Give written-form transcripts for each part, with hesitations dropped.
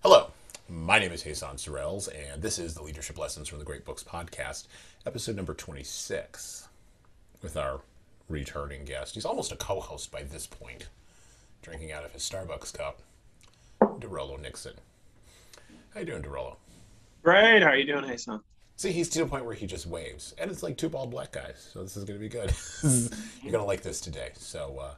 Hello, my name is Hassan Sorrells, and this is the Leadership Lessons from the Great Books podcast, episode number 26, with our returning guest. He's almost a co-host by this point, drinking out of his Starbucks cup, Dorollo Nixon. How you doing, Dorollo? Great. How are you doing, Hassan? See, he's to the point where he just waves, and it's like two bald black guys, so this is going to be good. You're going to like this today. So,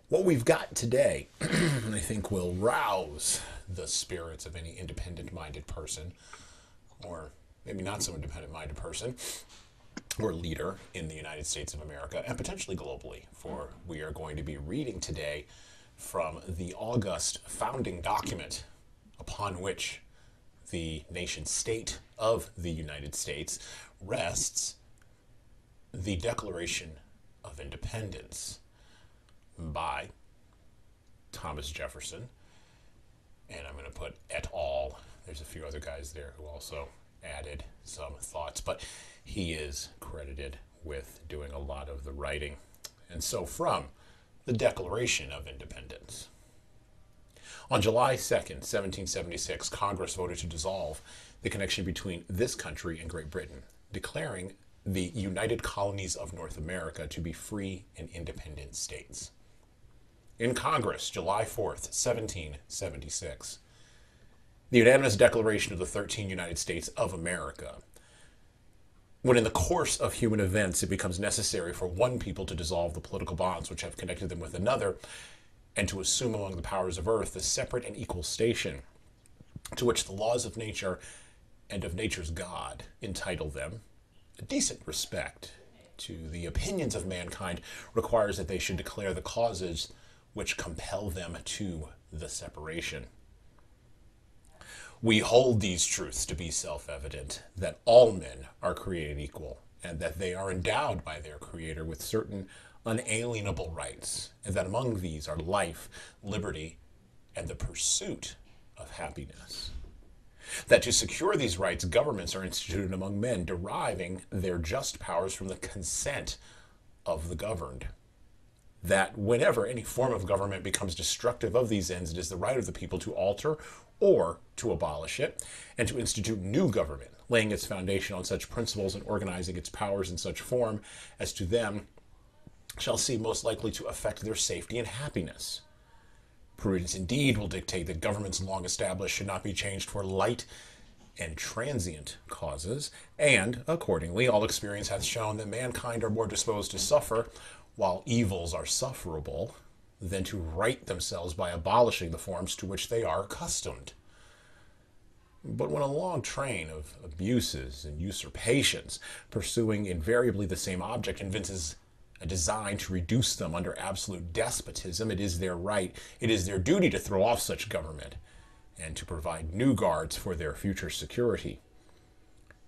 what we've got today, I think, will rouse the spirits of any independent-minded person, or maybe not so independent-minded person, or leader in the United States of America, and potentially globally, for we are going to be reading today from the august founding document upon which the nation-state of the United States rests, the Declaration of Independence by Thomas Jefferson. And I'm going to put et al. There's a few other guys there who also added some thoughts, but he is credited with doing a lot of the writing. And so from the Declaration of Independence. On July 2nd, 1776, Congress voted to dissolve the connection between this country and Great Britain, declaring the United Colonies of North America to be free and independent states. In Congress, July 4th, 1776, the unanimous declaration of the 13 United States of America. When in the course of human events it becomes necessary for one people to dissolve the political bonds which have connected them with another, and to assume among the powers of earth the separate and equal station to which the laws of nature and of nature's God entitle them, a decent respect to the opinions of mankind requires that they should declare the causes which compel them to the separation. We hold these truths to be self-evident, that all men are created equal, and that they are endowed by their Creator with certain unalienable rights, and that among these are life, liberty, and the pursuit of happiness. That to secure these rights, governments are instituted among men, deriving their just powers from the consent of the governed. That whenever any form of government becomes destructive of these ends, it is the right of the people to alter or to abolish it, and to institute new government, laying its foundation on such principles and organizing its powers in such form as to them shall seem most likely to affect their safety and happiness. Prudence indeed will dictate that governments long established should not be changed for light and transient causes, and accordingly all experience hath shown that mankind are more disposed to suffer, while evils are sufferable, than to right themselves by abolishing the forms to which they are accustomed. But when a long train of abuses and usurpations, pursuing invariably the same object, evinces a design to reduce them under absolute despotism, it is their right, it is their duty to throw off such government, and to provide new guards for their future security.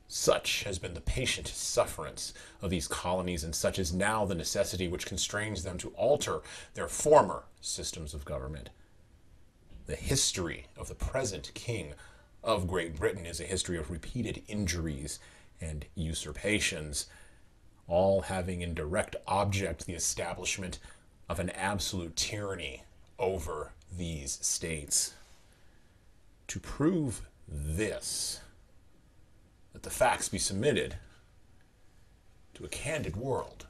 Such has been the patient sufferance of these colonies, and such is now the necessity which constrains them to alter their former systems of government. The history of the present King of Great Britain is a history of repeated injuries and usurpations, all having in direct object the establishment of an absolute tyranny over these states. To prove this, that the facts be submitted to a candid world.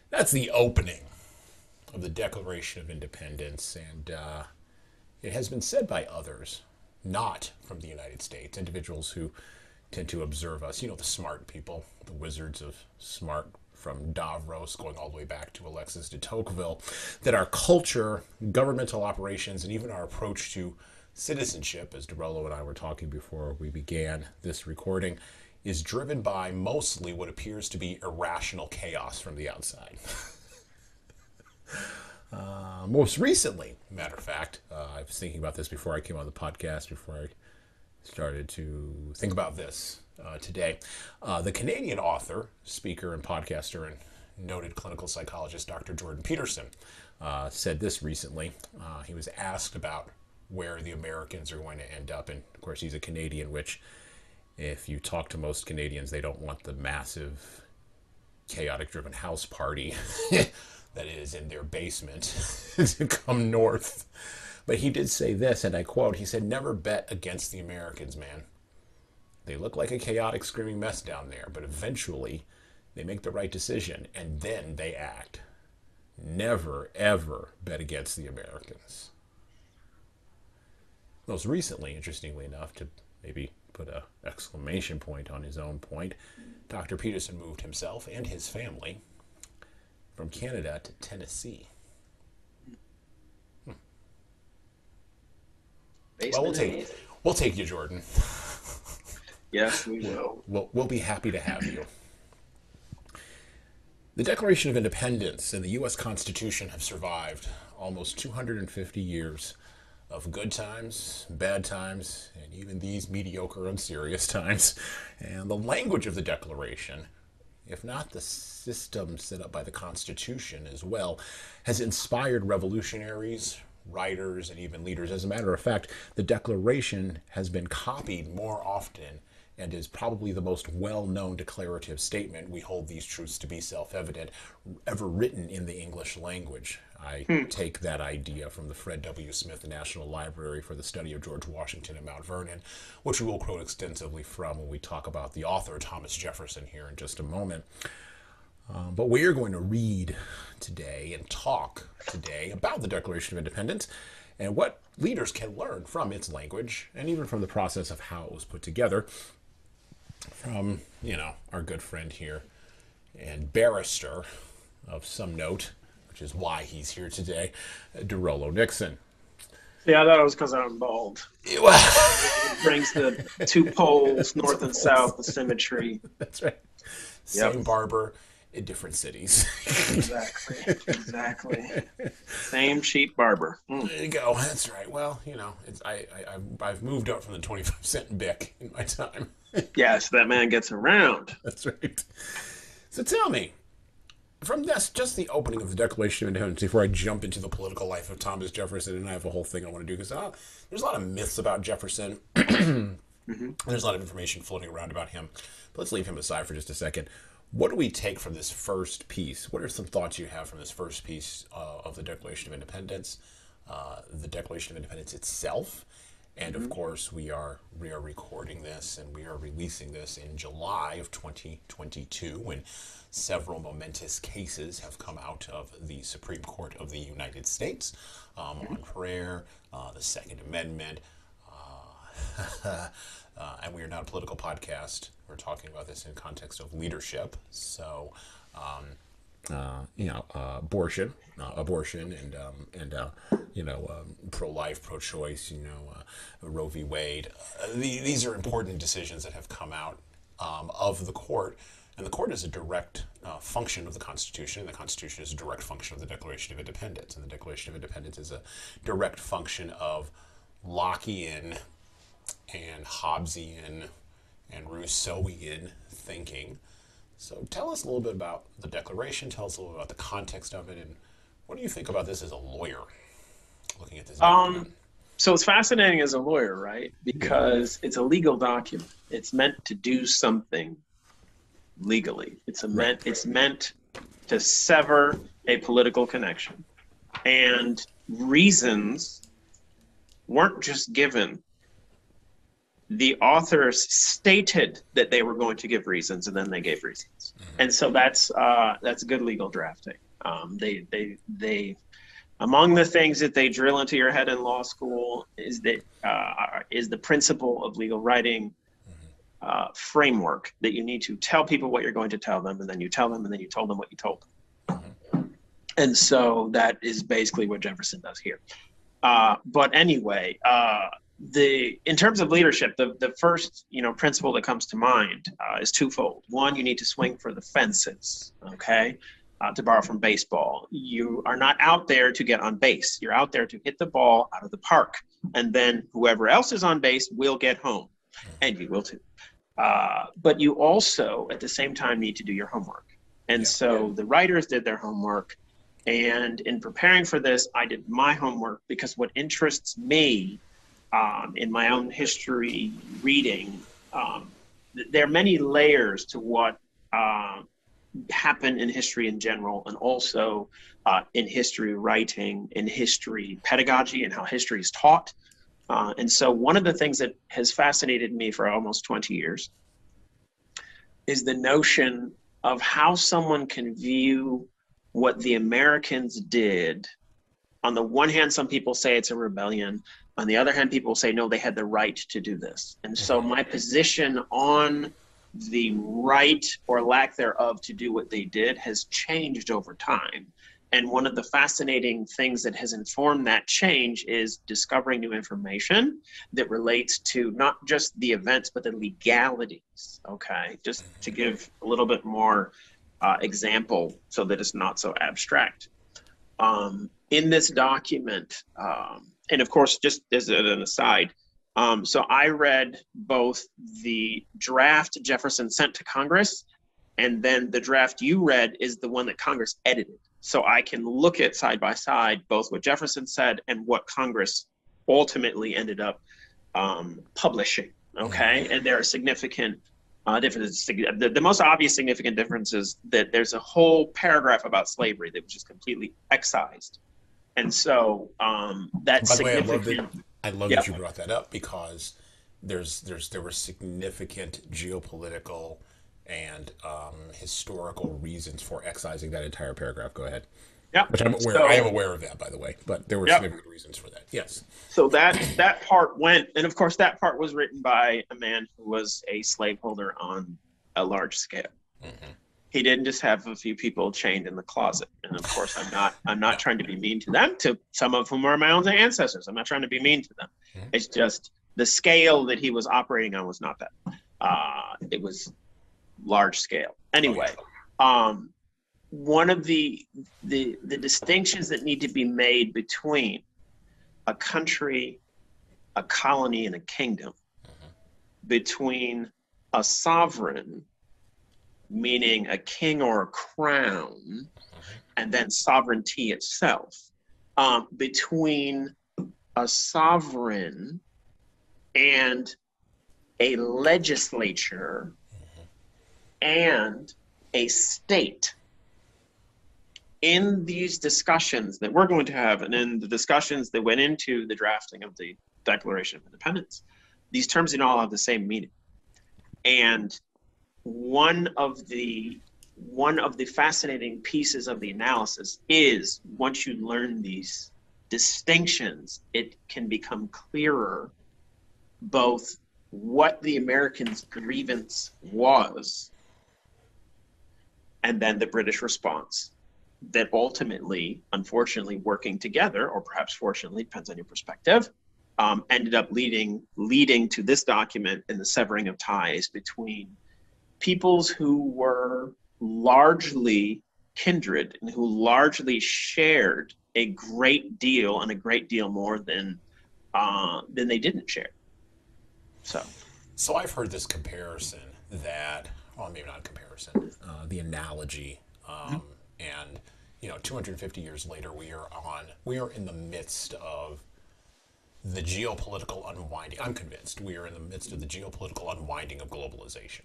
That's the opening of the Declaration of Independence, and it has been said by others, not from the United States, individuals who tend to observe us, the smart people, the wizards of smart, from Davros going all the way back to Alexis de Tocqueville, that our culture, governmental operations, and even our approach to citizenship, as Dorollo and I were talking before we began this recording, is driven by mostly what appears to be irrational chaos from the outside. Most recently, matter of fact, I was thinking about this before I came on the podcast, before I started to think about this today. The Canadian author, speaker, and podcaster, and noted clinical psychologist Dr. Jordan Peterson said this recently. He was asked about where the Americans are going to end up, and of course he's a Canadian, which if you talk to most Canadians, they don't want the massive chaotic driven house party that is in their basement to come north. But he did say this, and I quote, he said, "Never bet against the Americans, man. They look like a chaotic, screaming mess down there, but eventually they make the right decision, and then they act. Never, ever bet against the Americans." Most recently, interestingly enough, to maybe put an exclamation point on his own point, Dr. Peterson moved himself and his family from Canada to Tennessee. Well, we'll take you, Jordan. Yes, we will. We'll be happy to have you. The Declaration of Independence and the U.S. Constitution have survived almost 250 years of good times, bad times, and even these mediocre and serious times. And the language of the Declaration, if not the system set up by the Constitution as well, has inspired revolutionaries, writers, and even leaders. As a matter of fact, the Declaration has been copied more often and is probably the most well-known declarative statement, "We hold these truths to be self-evident," ever written in the English language. I take that idea from the Fred W. Smith National Library for the Study of George Washington at Mount Vernon, which we will quote extensively from when we talk about the author, Thomas Jefferson, here in just a moment. But we are going to read today and talk today about the Declaration of Independence and what leaders can learn from its language and even from the process of how it was put together from, our good friend here and barrister of some note, which is why he's here today, Dorollo Nixon. Yeah, I thought it was because I'm bald. It brings the two poles, north and south, the symmetry. That's right. Same barber in different cities. Exactly. Same cheap barber. There you go. That's right. Well, I've moved up from the 25-cent Bic in my time. Yes, that man gets around. That's right. So tell me, from this, just the opening of the Declaration of Independence, before I jump into the political life of Thomas Jefferson, and I have a whole thing I want to do, because there's a lot of myths about Jefferson. There's a lot of information floating around about him. But let's leave him aside for just a second. What do we take from this first piece? What are some thoughts you have from this first piece of the Declaration of Independence, the Declaration of Independence itself? And of course, we are recording this and we are releasing this in July of 2022, when several momentous cases have come out of the Supreme Court of the United States on prayer, the Second Amendment, and we are not a political podcast. We're talking about this in context of leadership. So, abortion, and pro-life, pro-choice, Roe v. Wade. These are important decisions that have come out of the court. And the court is a direct function of the Constitution, and the Constitution is a direct function of the Declaration of Independence. And the Declaration of Independence is a direct function of Lockean and Hobbesian and Rousseauian thinking. So tell us a little bit about the Declaration, tell us a little bit about the context of it, and what do you think about this as a lawyer, looking at this document? So it's fascinating as a lawyer, right? Because it's a legal document. It's meant to do something legally. It's meant to sever a political connection. And reasons weren't just given. The authors stated that they were going to give reasons, and then they gave reasons. And so that's good legal drafting. They among the things that they drill into your head in law school is the principle of legal writing framework, that you need to tell people what you're going to tell them, and then you tell them, and then you told them what you told them. And so that is basically what Jefferson does here. But anyway, in terms of leadership, the first principle that comes to mind is twofold. One, you need to swing for the fences. Okay, to borrow from baseball, you are not out there to get on base. You're out there to hit the ball out of the park, and then whoever else is on base will get home, and you will too. But you also, at the same time, need to do your homework. And so the writers did their homework. And in preparing for this, I did my homework, because what interests me in my own history reading, there are many layers to what happen in history in general, and also in history writing, in history pedagogy, and how history is taught. And so one of the things that has fascinated me for almost 20 years is the notion of how someone can view what the Americans did. On the one hand, some people say it's a rebellion. On the other hand, people say, no, they had the right to do this. And so my position on the right or lack thereof to do what they did has changed over time. And one of the fascinating things that has informed that change is discovering new information that relates to not just the events, but the legalities. Okay, just to give a little bit more example so that it's not so abstract. In this document, and of course, just as an aside, so I read both the draft Jefferson sent to Congress, and then the draft you read is the one that Congress edited. So I can look at side by side both what Jefferson said and what Congress ultimately ended up publishing. Okay, and there are significant differences. The most obvious significant difference is that there's a whole paragraph about slavery that was just completely excised. And so that's significant. I love that you brought that up, because there were significant geopolitical and historical reasons for excising that entire paragraph. Go ahead. Yeah. Which I'm aware. I am aware of that, by the way. But there were significant reasons for that. Yes. So that part went, and of course that part was written by a man who was a slaveholder on a large scale. Mm-hmm. He didn't just have a few people chained in the closet. And of course, I'm not trying to be mean to them, to some of whom are my own ancestors. I'm not trying to be mean to them. Mm-hmm. It's just the scale that he was operating on was not that. It was large scale. Anyway, one of the distinctions that need to be made between a country, a colony, and a kingdom, between a sovereign, meaning a king or a crown, and then sovereignty itself, between a sovereign and a legislature and a state. In these discussions that we're going to have, and in the discussions that went into the drafting of the Declaration of Independence, these terms didn't all have the same meaning. And one of the fascinating pieces of the analysis is, once you learn these distinctions, it can become clearer both what the Americans' grievance was and then the British response that ultimately, unfortunately, working together, or perhaps fortunately, depends on your perspective, ended up leading to this document and the severing of ties between peoples who were largely kindred and who largely shared a great deal, and a great deal more than they didn't share. So I've heard this comparison that, well, maybe not comparison, the analogy, and 250 years later, we are in the midst of the geopolitical unwinding. I'm convinced we are in the midst of the geopolitical unwinding of globalization.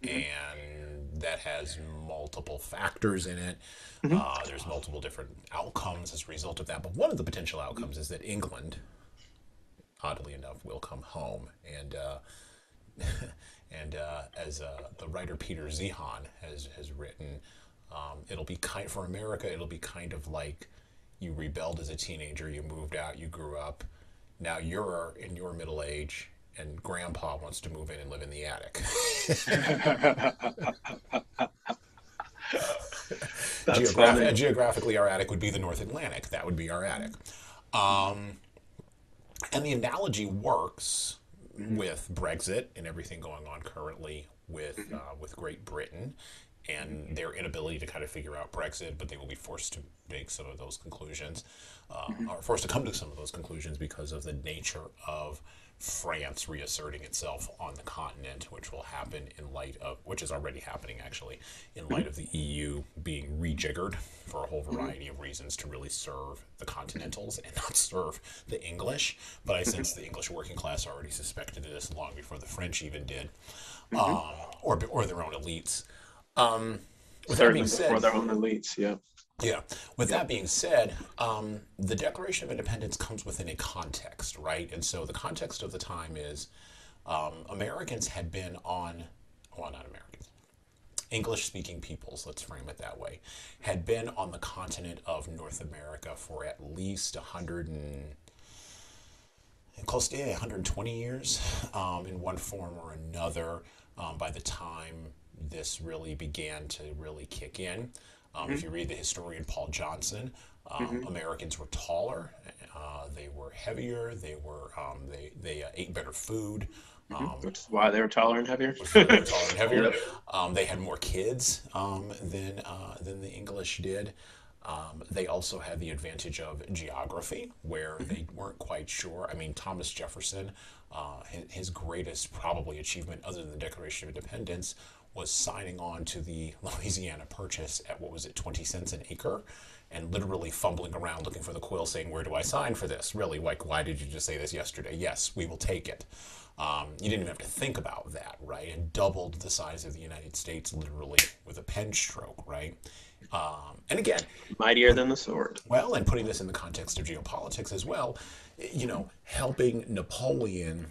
And that has multiple factors in it. There's multiple different outcomes as a result of that. But one of the potential outcomes is that England, oddly enough, will come home. And as the writer Peter Zehan has written, for America, it'll be kind of like you rebelled as a teenager, you moved out, you grew up. Now you're in your middle age, and Grandpa wants to move in and live in the attic. Geographically, our attic would be the North Atlantic. That would be our attic. And the analogy works with Brexit and everything going on currently with Great Britain and their inability to kind of figure out Brexit, but they will be forced to make some of those conclusions, or forced to come to some of those conclusions because of the nature of France reasserting itself on the continent, which will happen which is already happening actually, in light of the EU being rejiggered for a whole variety of reasons to really serve the continentals and not serve the English. But I sense the English working class already suspected this long before the French even did, or their own elites. With that being Certainly said, before their own elites. Yeah. yeah. With that being said, the Declaration of Independence comes within a context, right? And so the context of the time is Americans had been on, well, not Americans, English-speaking peoples, let's frame it that way, had been on the continent of North America for at least 100 and close to 120 years in one form or another by the time this really began to really kick in. If you read the historian Paul Johnson, Americans were taller, they were heavier, they ate better food. Which is why they were taller and heavier. They were taller and heavier. They had more kids than the English did. They also had the advantage of geography, where they weren't quite sure. I mean, Thomas Jefferson, his greatest probably achievement other than the Declaration of Independence was signing on to the Louisiana Purchase at, what was it, 20 cents an acre, and literally fumbling around looking for the quill saying, where do I sign for this? Really, like, why did you just say this yesterday? Yes, we will take it. You didn't even have to think about that, right? It doubled the size of the United States literally with a pen stroke, right? And again, mightier than the sword. Well, and putting this in the context of geopolitics as well, helping Napoleon,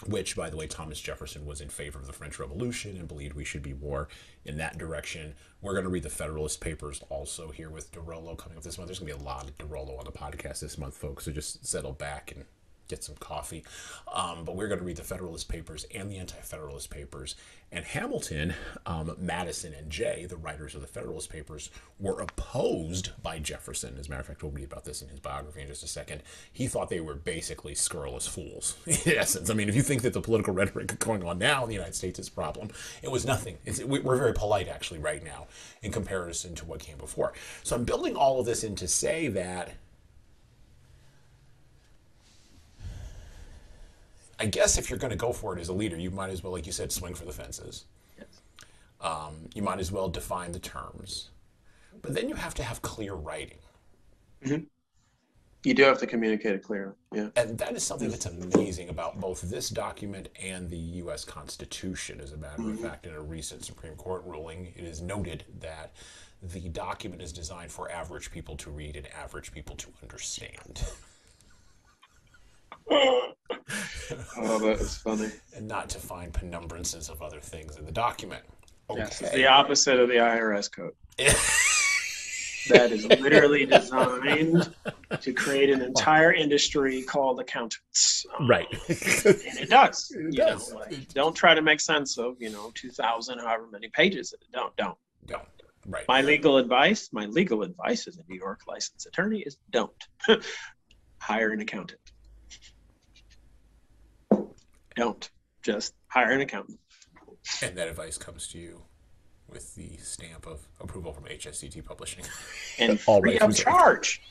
which, by the way, Thomas Jefferson was in favor of the French Revolution and believed we should be more in that direction. We're going to read the Federalist Papers also here with Dorollo coming up this month. There's going to be a lot of Dorollo on the podcast this month, folks, so just settle back and get some coffee. But we're going to read the Federalist Papers and the Anti-Federalist Papers. And Hamilton, Madison, and Jay, the writers of the Federalist Papers, were opposed by Jefferson. As a matter of fact, we'll read about this in his biography in just a second. He thought they were basically scurrilous fools, in essence. I mean, if you think that the political rhetoric going on now in the United States is a problem, it was nothing. We're very polite, actually, right now, in comparison to what came before. So I'm building all of this in to say that I guess if you're going to go for it as a leader, you might as well, like you said, swing for the fences. Yes. You might as well define the terms. But then you have to have clear writing. Mm-hmm. You do have to communicate it clearly. Yeah. And that is something that's amazing about both this document and the U.S. Constitution. As a matter of fact, in a recent Supreme Court ruling, it is noted that the document is designed for average people to read and average people to understand. Oh, that is funny. And not to find penumbrances of other things in the document. Okay. Yes, it's the opposite of the IRS code. That is literally designed to create an entire industry called accountants. Right. And it does. It does. Don't try to make sense of, 2,000, however many pages. Don't. Right. My legal advice as a New York licensed attorney is don't. Hire an accountant. Don't. Just hire an accountant. And that advice comes to you with the stamp of approval from HSCT Publishing. And free of charge.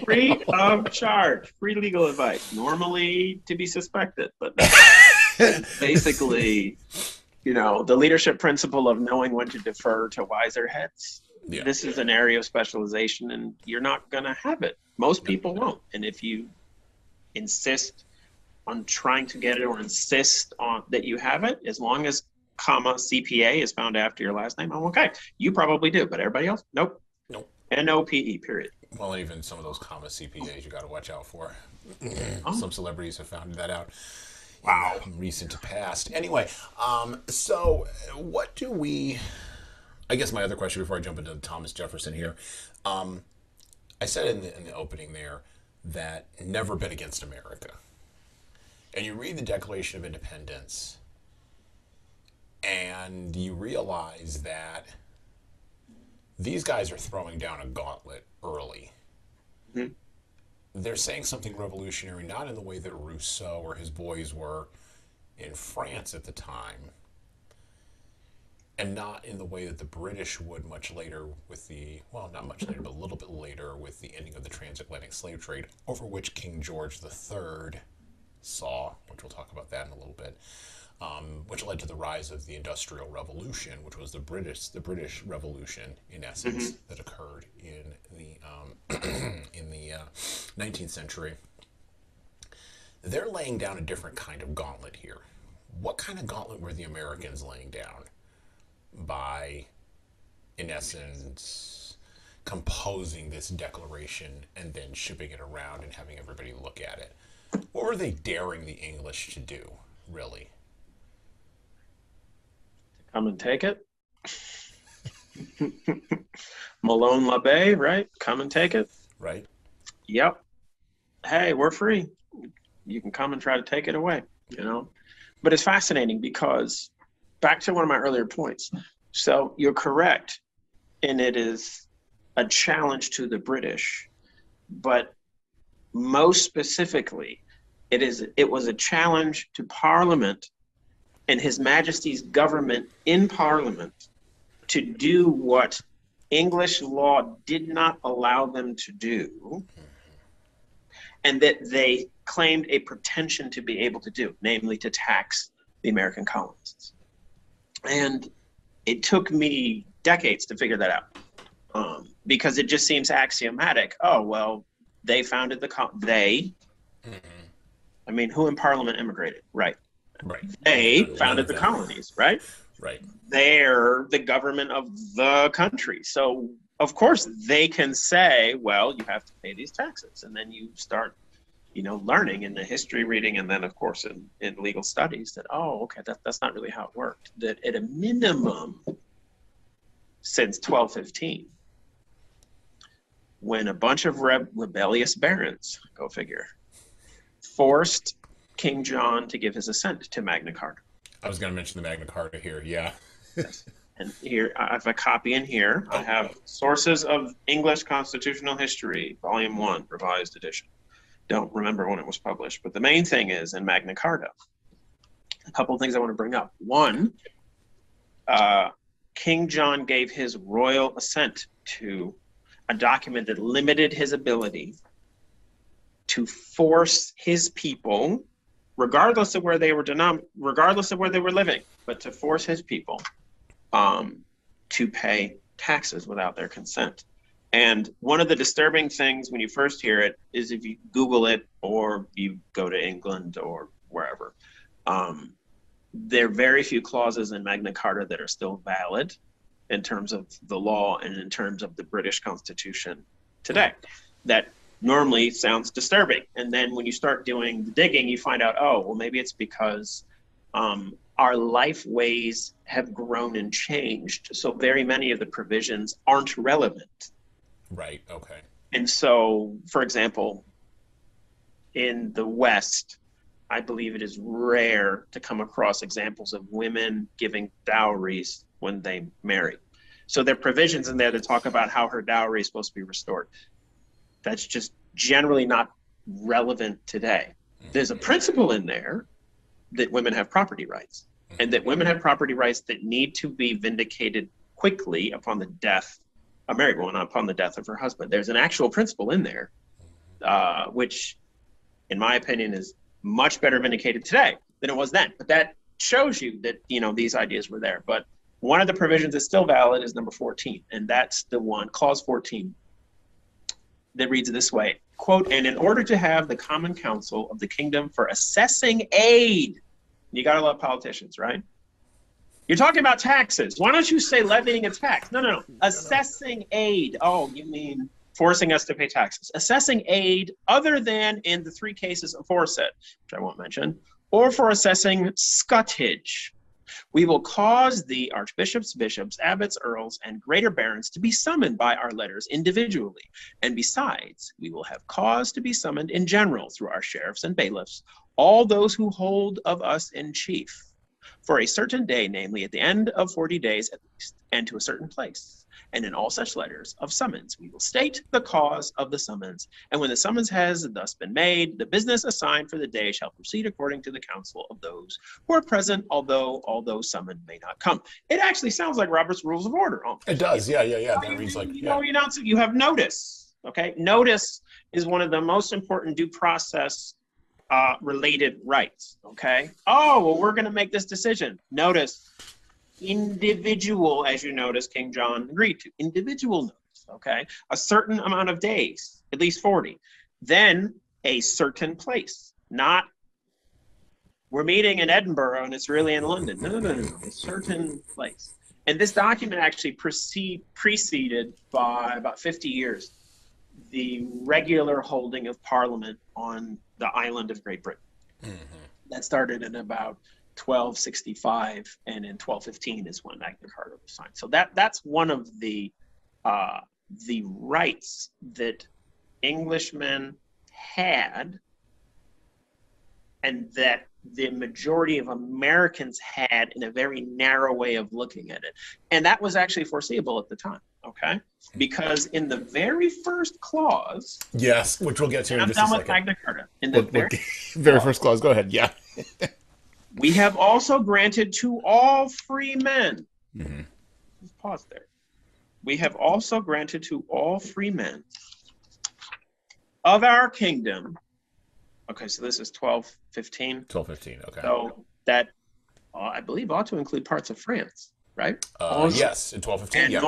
Free of charge. Free legal advice. Normally to be suspected, but that's basically, the leadership principle of knowing when to defer to wiser heads. Yeah. This is an area of specialization, and you're not going to have it. Most people won't. And if you insist on trying to get it or insist on that you have it, as long as CPA is found after your last name, I'm okay. You probably do, but everybody else, nope. NOPE, period. Well, even some of those CPAs you got to watch out for. Some celebrities have found that out. Wow. In recent past. Anyway, so what do we... I guess my other question before I jump into Thomas Jefferson here. I said in the opening there that never been against America. And you read the Declaration of Independence, and you realize that these guys are throwing down a gauntlet early. Mm-hmm. They're saying something revolutionary, not in the way that Rousseau or his boys were in France at the time, and not in the way that the British would much later with the, well, not much later, but a little bit later with the ending of the transatlantic slave trade, over which King George III saw, which we'll talk about that in a little bit, which led to the rise of the Industrial Revolution, which was the British Revolution in essence that occurred in the 19th century. They're laying down a different kind of gauntlet here. What kind of gauntlet were the Americans laying down by in essence, composing this declaration and then shipping it around and having everybody look at it? What were they daring the English to do, really? Come and take it. Malone LaBey, right? Come and take it. Right. Yep. Hey, we're free. You can come and try to take it away, you know? But it's fascinating because back to one of my earlier points. So you're correct, and it is a challenge to the British, but most specifically, it was a challenge to Parliament and His Majesty's government in Parliament to do what English law did not allow them to do, and that they claimed a pretension to be able to do, namely to tax the American colonists. And it took me decades to figure that out, because it just seems axiomatic. Oh, well, they founded they. I mean, who in Parliament immigrated? Right. Right. They founded the colonies, right? Right. They're the government of the country. So, of course, they can say, well, you have to pay these taxes. And then you start, learning in the history reading, and then, of course, in legal studies that, oh, okay, that's not really how it worked. That at a minimum, since 1215, when a bunch of rebellious barons, go figure, forced King John to give his assent to Magna Carta. I was going to mention the Magna Carta here, yeah. Yes. And here, I have a copy in here. I have Sources of English Constitutional History, Volume 1, Revised Edition. Don't remember when it was published, but the main thing is in Magna Carta. A couple of things I want to bring up. One, King John gave his royal assent to a document that limited his ability to force his people, regardless of where they were living, but to force his people to pay taxes without their consent. And one of the disturbing things when you first hear it is if you Google it or you go to England or wherever, there are very few clauses in Magna Carta that are still valid in terms of the law and in terms of the British Constitution today. That normally sounds disturbing. And then when you start doing the digging, you find out, oh, well, maybe it's because our life ways have grown and changed. So very many of the provisions aren't relevant. Right, okay. And so, for example, in the West, I believe it is rare to come across examples of women giving dowries when they marry. So there are provisions in there that talk about how her dowry is supposed to be restored. That's just generally not relevant today. There's a principle in there that women have property rights, and that women have property rights that need to be vindicated quickly upon the death, a married woman upon the death of her husband. There's an actual principle in there, which, in my opinion, is much better vindicated today than it was then. But that shows you that, these ideas were there. But one of the provisions that's still valid is number 14, and that's the one, clause 14, that reads this way, quote, and in order to have the common council of the kingdom for assessing aid, you gotta love politicians, right? You're talking about taxes. Why don't you say levying a tax? No. Assessing aid. Oh, you mean forcing us to pay taxes. Assessing aid other than in the 3 cases aforesaid, which I won't mention, or for assessing scutage. We will cause the archbishops, bishops, abbots, earls, and greater barons to be summoned by our letters individually. And besides, we will have cause to be summoned in general through our sheriffs and bailiffs, all those who hold of us in chief, for a certain day, namely at the end of 40 days at least, and to a certain place. And in all such letters of summons, we will state the cause of the summons. And when the summons has thus been made, the business assigned for the day shall proceed according to the counsel of those who are present, although summoned may not come. It actually sounds like Robert's Rules of Order. It does, yeah. That reads like, you have notice, okay? Notice is one of the most important due process related rights, okay? Oh, well, we're gonna make this decision. Notice. Individual, as you notice, King John agreed to. Individual notice, okay? A certain amount of days, at least 40. Then a certain place, not we're meeting in Edinburgh and it's really in London. No. A certain place. And this document actually preceded by about 50 years the regular holding of Parliament on the island of Great Britain. That started in about 1265, and in 1215 is when Magna Carta was signed. So that's one of the rights that Englishmen had, and that the majority of Americans had in a very narrow way of looking at it. And that was actually foreseeable at the time, okay? Because in the very first clause... Yes, which we'll get to in just a second. I'm done with Magna Carta. In the very first clause, go ahead, yeah. We have also granted to all free men... Just pause there. We have also granted to all free men of our kingdom... Okay, so this is 1215. 1215, okay. So that, I believe, ought to include parts of France, right? Yes, in 1215, and yeah.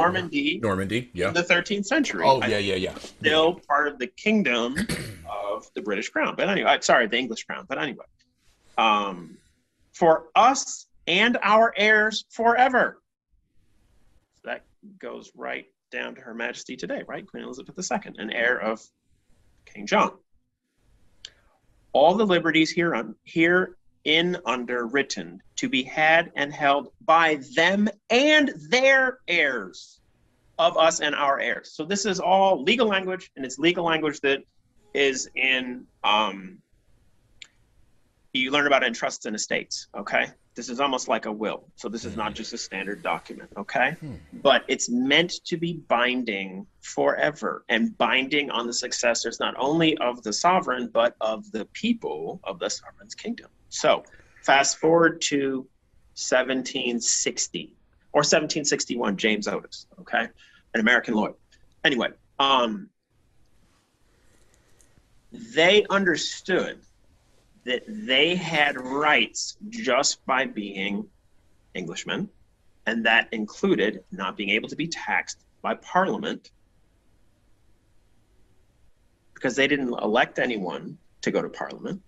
Normandy, yeah. In the 13th century. Oh, yeah. Still part of the kingdom of the British crown. But anyway, sorry, the English crown. But anyway, for us and our heirs forever. So that goes right down to Her Majesty today, right? Queen Elizabeth II, an heir of King John. All the liberties herein underwritten to be had and held by them and their heirs, of us and our heirs. So this is all legal language, and it's legal language that is in, you learn about it in trusts and estates, okay? This is almost like a will. So this is not just a standard document, okay? But it's meant to be binding forever, and binding on the successors, not only of the sovereign, but of the people of the sovereign's kingdom. So fast forward to 1760 or 1761, James Otis, okay? An American lawyer. Anyway, they understood that they had rights just by being Englishmen, and that included not being able to be taxed by Parliament, because they didn't elect anyone to go to Parliament.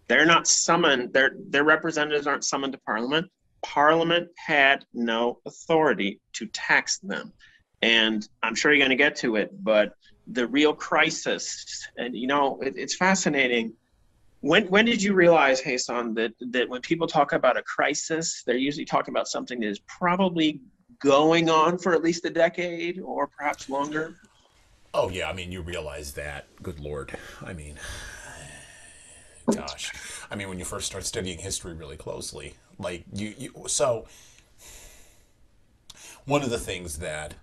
They're not summoned, their representatives aren't summoned to Parliament. Parliament had no authority to tax them. And I'm sure you're going to get to it, but the real crisis, and you know, it's fascinating. When did you realize, Hassan, that when people talk about a crisis, they're usually talking about something that is probably going on for at least a decade or perhaps longer? Oh, yeah. I mean, you realize that. Good Lord. I mean, gosh. I mean, when you first start studying history really closely, like so one of the things that,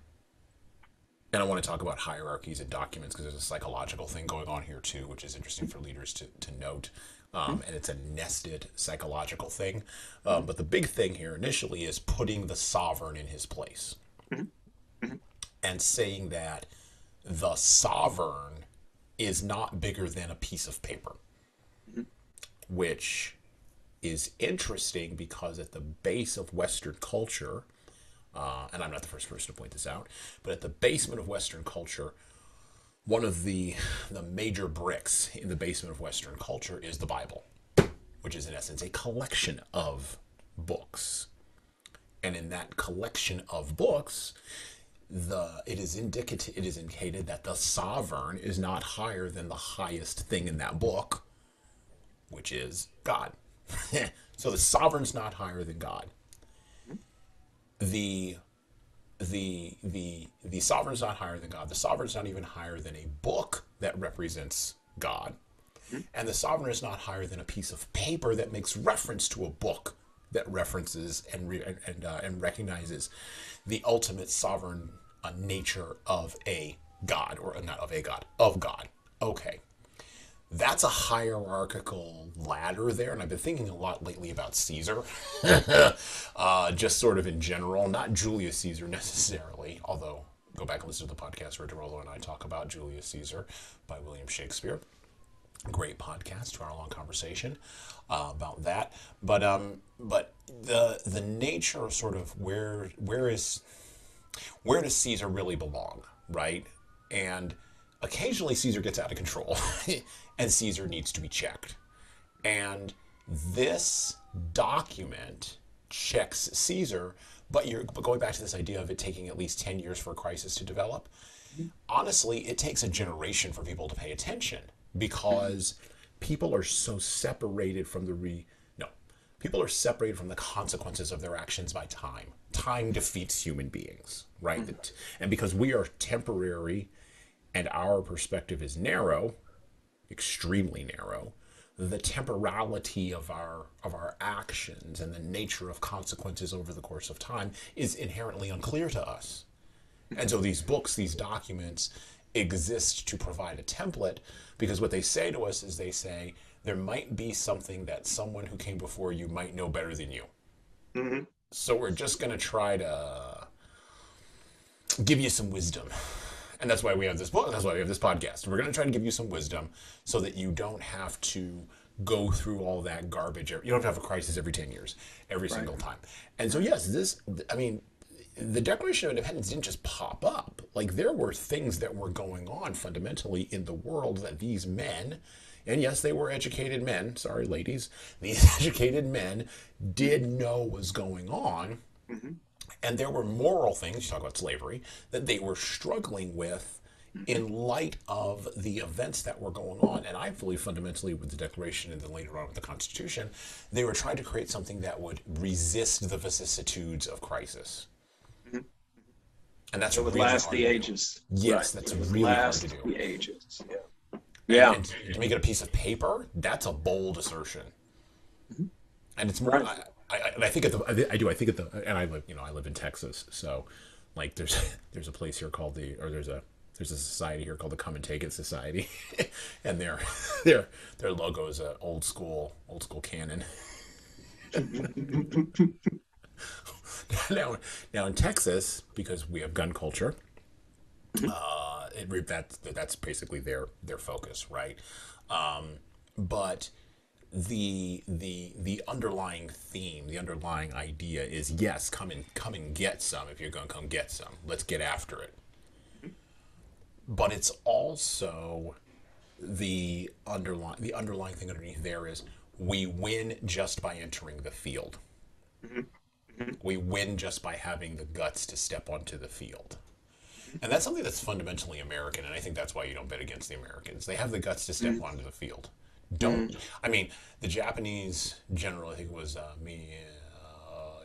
and I want to talk about hierarchies and documents because there's a psychological thing going on here too, which is interesting for leaders to note. And it's a nested psychological thing. But the big thing here initially is putting the sovereign in his place and saying that the sovereign is not bigger than a piece of paper, which is interesting because at the base of Western culture, and I'm not the first person to point this out, but at the basement of Western culture, one of the major bricks in the basement of Western culture is the Bible, which is in essence a collection of books. And in that collection of books, it is indicated that the sovereign is not higher than the highest thing in that book, which is God. So the sovereign's not higher than God. The sovereign's not higher than God. The sovereign's not even higher than a book that represents God. And the sovereign is not higher than a piece of paper that makes reference to a book that references and recognizes the ultimate sovereign nature of a God, or not of a God, of God. Okay. That's a hierarchical ladder there, and I've been thinking a lot lately about Caesar, just sort of in general, not Julius Caesar necessarily, although go back and listen to the podcast where Dorollo and I talk about Julius Caesar by William Shakespeare. Great podcast, 2-hour-long conversation about that. But the nature of sort of where does Caesar really belong, right? And occasionally Caesar gets out of control and Caesar needs to be checked. And this document checks Caesar But going back to this idea of it taking at least 10 years for a crisis to develop, honestly, it takes a generation for people to pay attention because people are so separated from people are separated from the consequences of their actions by time. Time defeats human beings, right? And because we are temporary and our perspective is narrow, extremely narrow, the temporality of our actions and the nature of consequences over the course of time is inherently unclear to us. And so these books, these documents exist to provide a template, because what they say to us is they say there might be something that someone who came before you might know better than you. Mm-hmm. So we're just going to try to give you some wisdom. And that's why we have this book. That's why we have this podcast. We're going to try to give you some wisdom so that you don't have to go through all that garbage. You don't have to have a crisis every 10 years, every single time. And so, yes, the Declaration of Independence didn't just pop up. Like, there were things that were going on fundamentally in the world that these men, and yes, they were educated men, sorry, ladies, these educated men did know was going on. Mm-hmm. And there were moral things, you talk about slavery, that they were struggling with in light of the events that were going on. And I believe fundamentally with the Declaration and then later on with the Constitution, they were trying to create something that would resist the vicissitudes of crisis. Mm-hmm. And that's it would really last the ages. Yes, right. that's really hard to do. The ages. Yeah. And to make it a piece of paper, that's a bold assertion. Mm-hmm. And it's more. Right. I think and I live in Texas, so like there's a place here called there's a society here called the Come and Take It Society, and their logo is an old school cannon. Now in Texas, because we have gun culture, that's basically their focus, right? But the underlying theme, the underlying idea is, yes, come and get some. If you're going to come get some, let's get after it. But it's also the underlying thing underneath there is we win just by entering the field. Mm-hmm. Mm-hmm. We win just by having the guts to step onto the field. And that's something that's fundamentally American, and I think that's why you don't bet against the Americans. They have the guts to step onto the field. I mean, the Japanese general, I think it was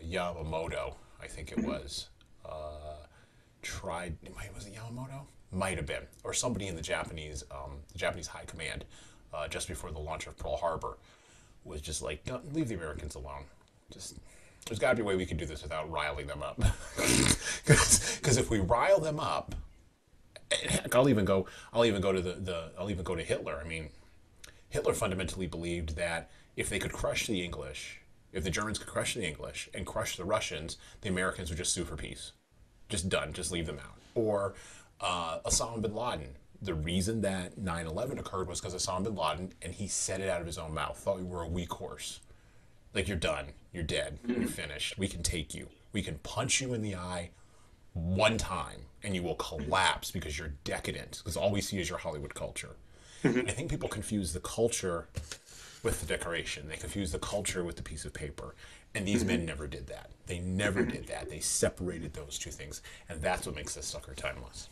Yamamoto, I think it was, was it Yamamoto? Might have been, or somebody in the Japanese high command, just before the launch of Pearl Harbor, was just like, leave the Americans alone. There's got to be a way we can do this without riling them up. Because if we rile them up, heck, I'll even go to Hitler. I mean, Hitler fundamentally believed that if they could crush the English, if the Germans could crush the English and crush the Russians, the Americans would just sue for peace. Just done. Just leave them out. Or Osama bin Laden. The reason that 9/11 occurred was because Osama bin Laden, and he said it out of his own mouth, thought we were a weak horse. Like, you're done. You're dead. You're finished. We can take you. We can punch you in the eye one time, and you will collapse because you're decadent, because all we see is your Hollywood culture. I think people confuse the culture with the Declaration. They confuse the culture with the piece of paper. And these men never did that. They never did that. They separated those two things. And that's what makes this sucker timeless.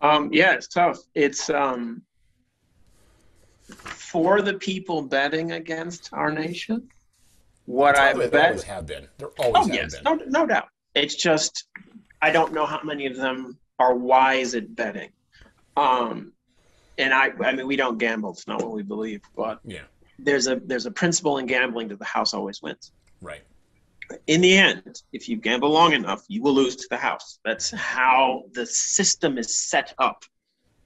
Yeah, it's tough. It's for the people betting against our nation. What I bet, there always have been. There always have been. No doubt. It's just I don't know how many of them are wise at betting. And I mean, we don't gamble. It's not what we believe. But yeah, there's a principle in gambling that the house always wins. Right. In the end, if you gamble long enough, you will lose to the house. That's how the system is set up.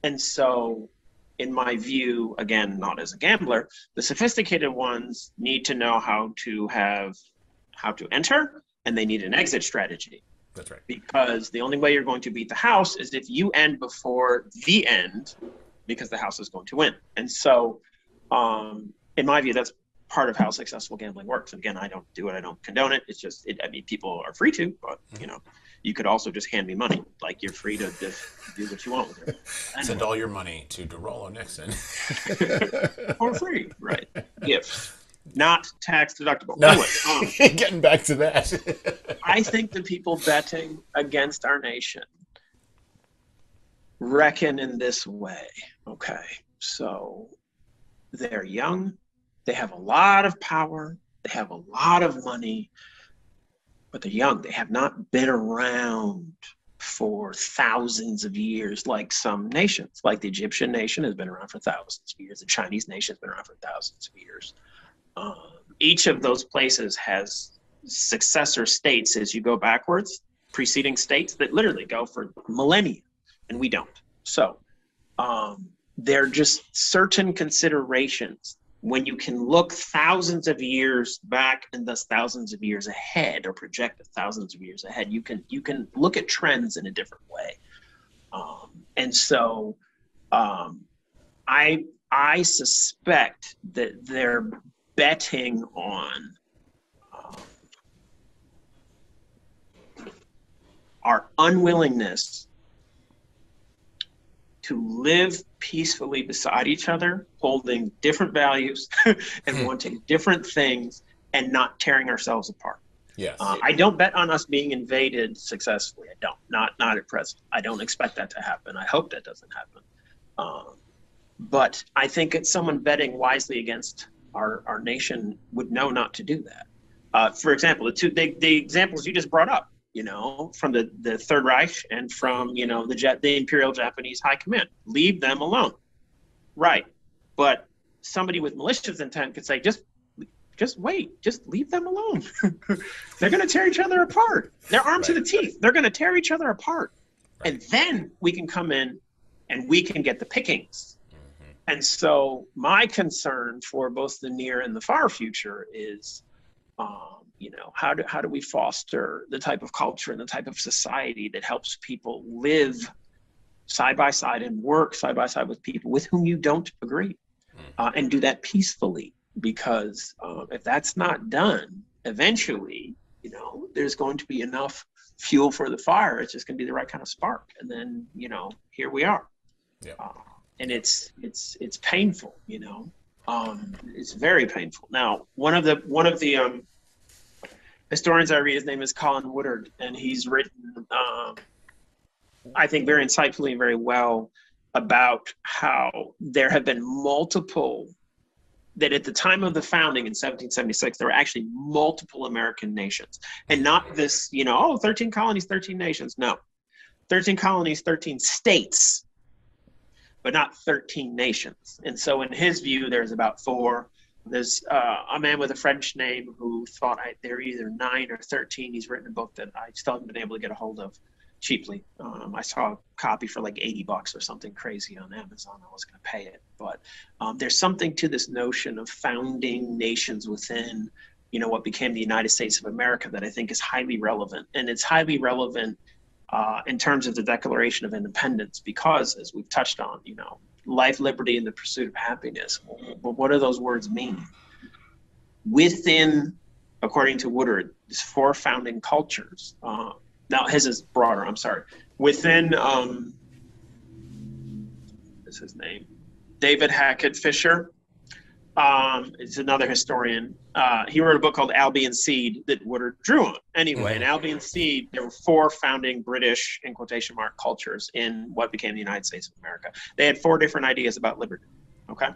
And so, in my view, again, not as a gambler, the sophisticated ones need to know how to enter, and they need an exit strategy. That's right. Because the only way you're going to beat the house is if you end before the end, because the house is going to win. And so, in my view, that's part of how successful gambling works. And again, I don't do it. I don't condone it. It's just, I mean, people are free to, but you could also just hand me money. Like, you're free to just do what you want with it. Send all your money to Dorollo Nixon. For free, right? Gifts. not tax deductible. No, Anyway, getting back to that. I think the people betting against our nation reckon in this way. Okay, so they're young, they have a lot of power, they have a lot of money, but they're young. They have not been around for thousands of years like some nations. Like the Egyptian nation has been around for thousands of years. The Chinese nation has been around for thousands of years. Each of those places has successor states as you go backwards, preceding states that literally go for millennia, and we don't. So there are just certain considerations when you can look thousands of years back and thus thousands of years ahead, or project thousands of years ahead. You can look at trends in a different way, and so I suspect that they're betting on our unwillingness to live peacefully beside each other, holding different values and wanting different things, and not tearing ourselves apart. Yes. I don't bet on us being invaded successfully. I don't. Not at present. I don't expect that to happen. I hope that doesn't happen. But I think it's someone betting wisely against our nation would know not to do that. For example, the examples you just brought up, from the Third Reich and from, the Imperial Japanese High Command. Leave them alone. Right. But somebody with malicious intent could say, just wait, just leave them alone. They're going to tear each other apart. They're armed to the teeth. They're going to tear each other apart. Right. And then we can come in and we can get the pickings. Mm-hmm. And so my concern for both the near and the far future is, how do we foster the type of culture and the type of society that helps people live side by side and work side by side with people with whom you don't agree, and do that peacefully? Because if that's not done, eventually, there's going to be enough fuel for the fire. It's just going to be the right kind of spark, and then here we are. Yeah. And it's painful. It's very painful. Now, one of the historians I read, his name is Colin Woodard, and he's written, I think, very insightfully and very well about how there have been that at the time of the founding in 1776, there were actually multiple American nations. And not this, 13 colonies, 13 nations. No, 13 colonies, 13 states, but not 13 nations. And so in his view, there's about 4. There's a man with a French name who thought they're either 9 or 13. He's written a book that I still haven't been able to get a hold of cheaply. I saw a copy for like $80 or something crazy on Amazon. I was going to pay it. But there's something to this notion of founding nations within, what became the United States of America that I think is highly relevant. And it's highly relevant in terms of the Declaration of Independence because, as we've touched on, life, liberty, and the pursuit of happiness. But what do those words mean? Within, according to Woodard, these 4 founding cultures. Now his is broader. I'm sorry. Within, what's his name? David Hackett Fisher. It's another historian. He wrote a book called Albion Seed that Woodard drew on. Anyway, in Albion Seed, there were 4 founding British, in quotation mark, cultures in what became the United States of America. They had 4 different ideas about liberty. Okay.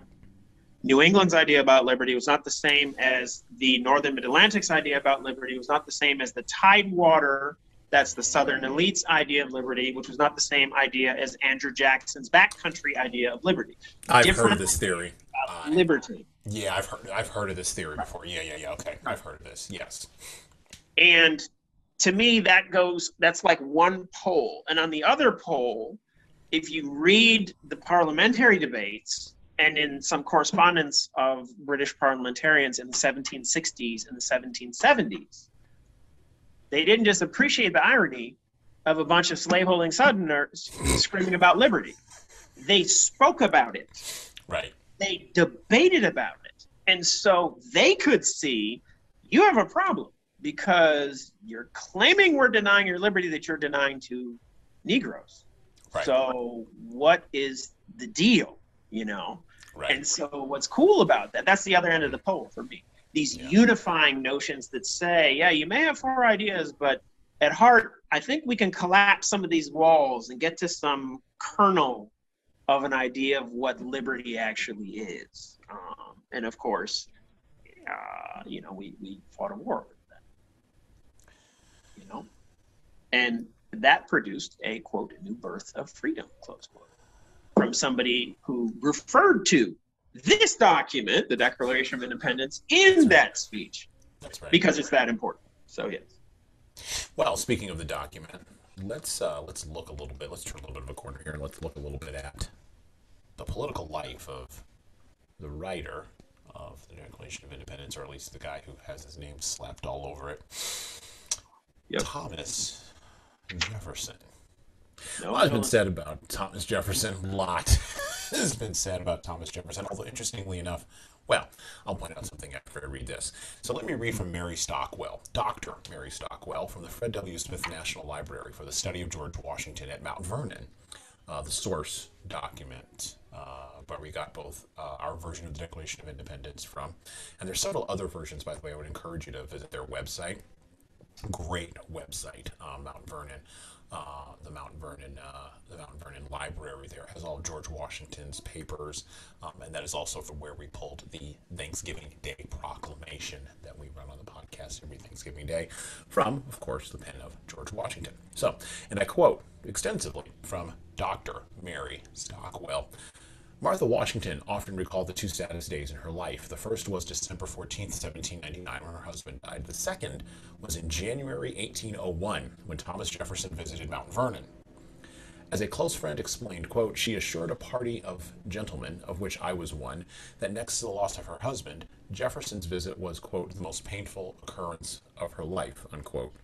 New England's idea about liberty was not the same as the Northern Mid-Atlantic's idea about liberty. It was not the same as the Tidewater, that's the Southern elite's idea of liberty, which was not the same idea as Andrew Jackson's backcountry idea of liberty. I've heard of this theory. Liberty. Yeah, I've heard of this theory before. Yeah. Okay, I've heard of this. Yes. And to me, that's like one pole. And on the other pole, if you read the parliamentary debates and in some correspondence of British parliamentarians in the 1760s and the 1770s, they didn't just appreciate the irony of a bunch of slaveholding Southerners screaming about liberty. They spoke about it. Right. They debated about it. And so they could see, you have a problem because you're claiming we're denying your liberty that you're denying to Negroes. Right. So what is the deal, Right. And so what's cool about that, that's the other end of the pole for me. these Yeah. unifying notions that say, yeah, you may have four ideas, but at heart, I think we can collapse some of these walls and get to some kernel of an idea of what liberty actually is. And of course, we fought a war with that, and that produced a, quote, new birth of freedom, close quote, from somebody who referred to this document, the Declaration of Independence, in that speech. That's right. Because it's that important. So, yes. Well, speaking of the document, let's look a little bit. Let's turn a little bit of a corner here, and let's look a little bit at the political life of the writer of the Declaration of Independence, or at least the guy who has his name slapped all over it. Yep. Thomas Jefferson. No, a lot has been said about Thomas Jefferson. A lot has been said about Thomas Jefferson, although interestingly enough, well, I'll point out something after I read this. So let me read from Mary Stockwell, Dr. Mary Stockwell, from the Fred W. Smith National Library for the Study of George Washington at Mount Vernon, the source document where we got both our version of the Declaration of Independence from. And there's several other versions, by the way. I would encourage you to visit their website. Great website, Mount Vernon. The Mount Vernon Library there has all of George Washington's papers, and that is also from where we pulled the Thanksgiving Day proclamation that we run on the podcast every Thanksgiving Day from, of course, the pen of George Washington. So, and I quote extensively from Dr. Mary Stockwell. Martha Washington often recalled the two saddest days in her life. The first was December 14th, 1799, when her husband died. The second was in January 1801, when Thomas Jefferson visited Mount Vernon. As a close friend explained, quote, she assured a party of gentlemen, of which I was one, that next to the loss of her husband, Jefferson's visit was, quote, the most painful occurrence of her life, unquote.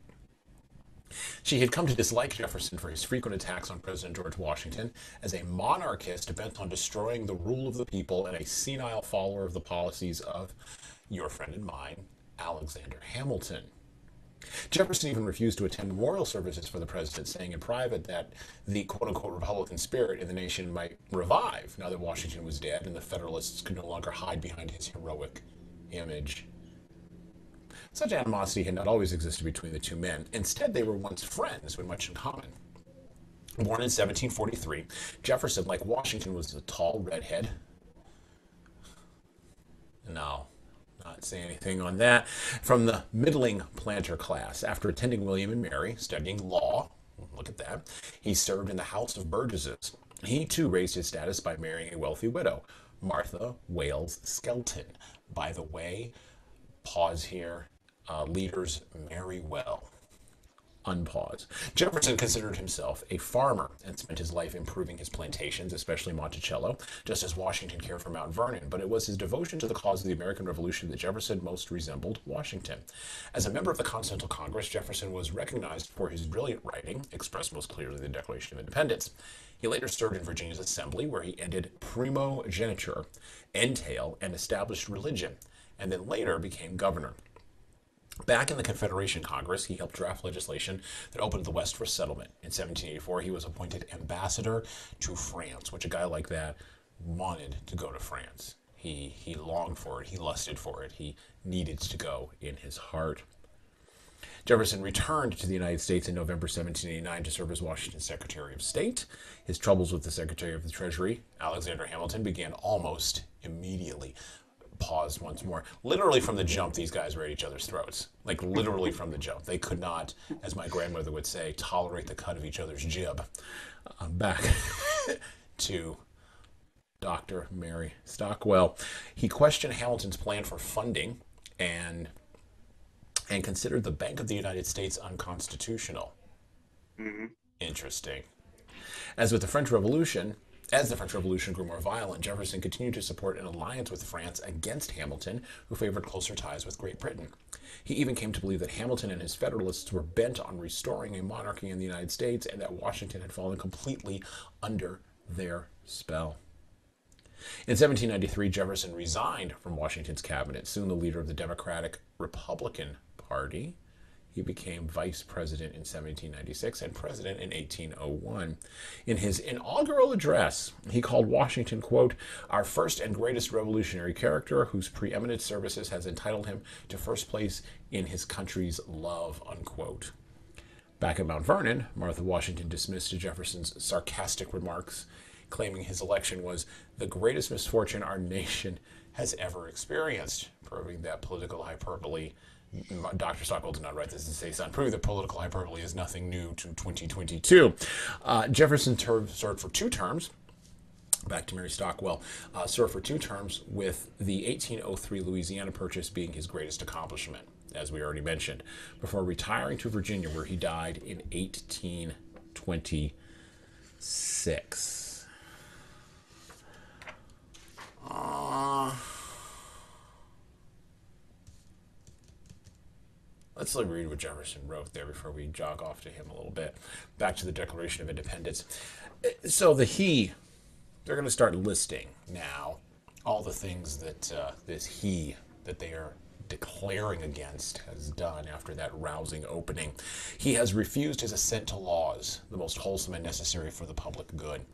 She had come to dislike Jefferson for his frequent attacks on President George Washington as a monarchist bent on destroying the rule of the people and a senile follower of the policies of your friend and mine, Alexander Hamilton. Jefferson even refused to attend memorial services for the president, saying in private that the quote-unquote Republican spirit in the nation might revive now that Washington was dead and the Federalists could no longer hide behind his heroic image. Such animosity had not always existed between the two men. Instead, they were once friends with much in common. Born in 1743, Jefferson, like Washington, was a tall redhead. No, not say anything on that. From the middling planter class. After attending William and Mary, studying law, look at that, he served in the House of Burgesses. He, too, raised his status by marrying a wealthy widow, Martha Wales Skelton. By the way, pause here. Leaders marry well. Unpause. Jefferson considered himself a farmer and spent his life improving his plantations, especially Monticello, just as Washington cared for Mount Vernon. But it was his devotion to the cause of the American Revolution that Jefferson most resembled Washington. As a member of the Continental Congress, Jefferson was recognized for his brilliant writing, expressed most clearly in the Declaration of Independence. He later served in Virginia's Assembly, where he ended primogeniture, entail, and established religion, and then later became governor. Back in the Confederation Congress, he helped draft legislation that opened the West for settlement. In 1784, he was appointed ambassador to France, which a guy like that wanted to go to France. He longed for it. He lusted for it. He needed to go in his heart. Jefferson returned to the United States in November 1789 to serve as Washington's Secretary of State. His troubles with the Secretary of the Treasury, Alexander Hamilton, began almost immediately. Pause once more. Literally from the jump, these guys were at each other's throats. Like literally from the jump. They could not, as my grandmother would say, tolerate the cut of each other's jib. Back to Dr. Mary Stockwell. He questioned Hamilton's plan for funding and considered the Bank of the United States unconstitutional. Mm-hmm. Interesting. As the French Revolution grew more violent, Jefferson continued to support an alliance with France against Hamilton, who favored closer ties with Great Britain. He even came to believe that Hamilton and his Federalists were bent on restoring a monarchy in the United States and that Washington had fallen completely under their spell. In 1793, Jefferson resigned from Washington's cabinet, soon the leader of the Democratic Republican Party. He He became vice president in 1796 and president in 1801. In his inaugural address, he called Washington, quote, "our first and greatest revolutionary character, whose preeminent services has entitled him to first place in his country's love," unquote. Back at Mount Vernon, Martha Washington dismissed Jefferson's sarcastic remarks, claiming his election was the greatest misfortune our nation has ever experienced, proving that political hyperbole, Dr. Stockwell did not write this to say son, proving that political hyperbole is nothing new to 2022. Jefferson served for 2 terms. Back to Mary Stockwell, served for 2 terms, with the 1803 Louisiana Purchase being his greatest accomplishment, as we already mentioned, before retiring to Virginia, where he died in 1826. Let's read what Jefferson wrote there before we jog off to him a little bit. Back to the Declaration of Independence. So they're going to start listing now all the things that that they are declaring against has done after that rousing opening. He has refused his assent to laws, the most wholesome and necessary for the public good.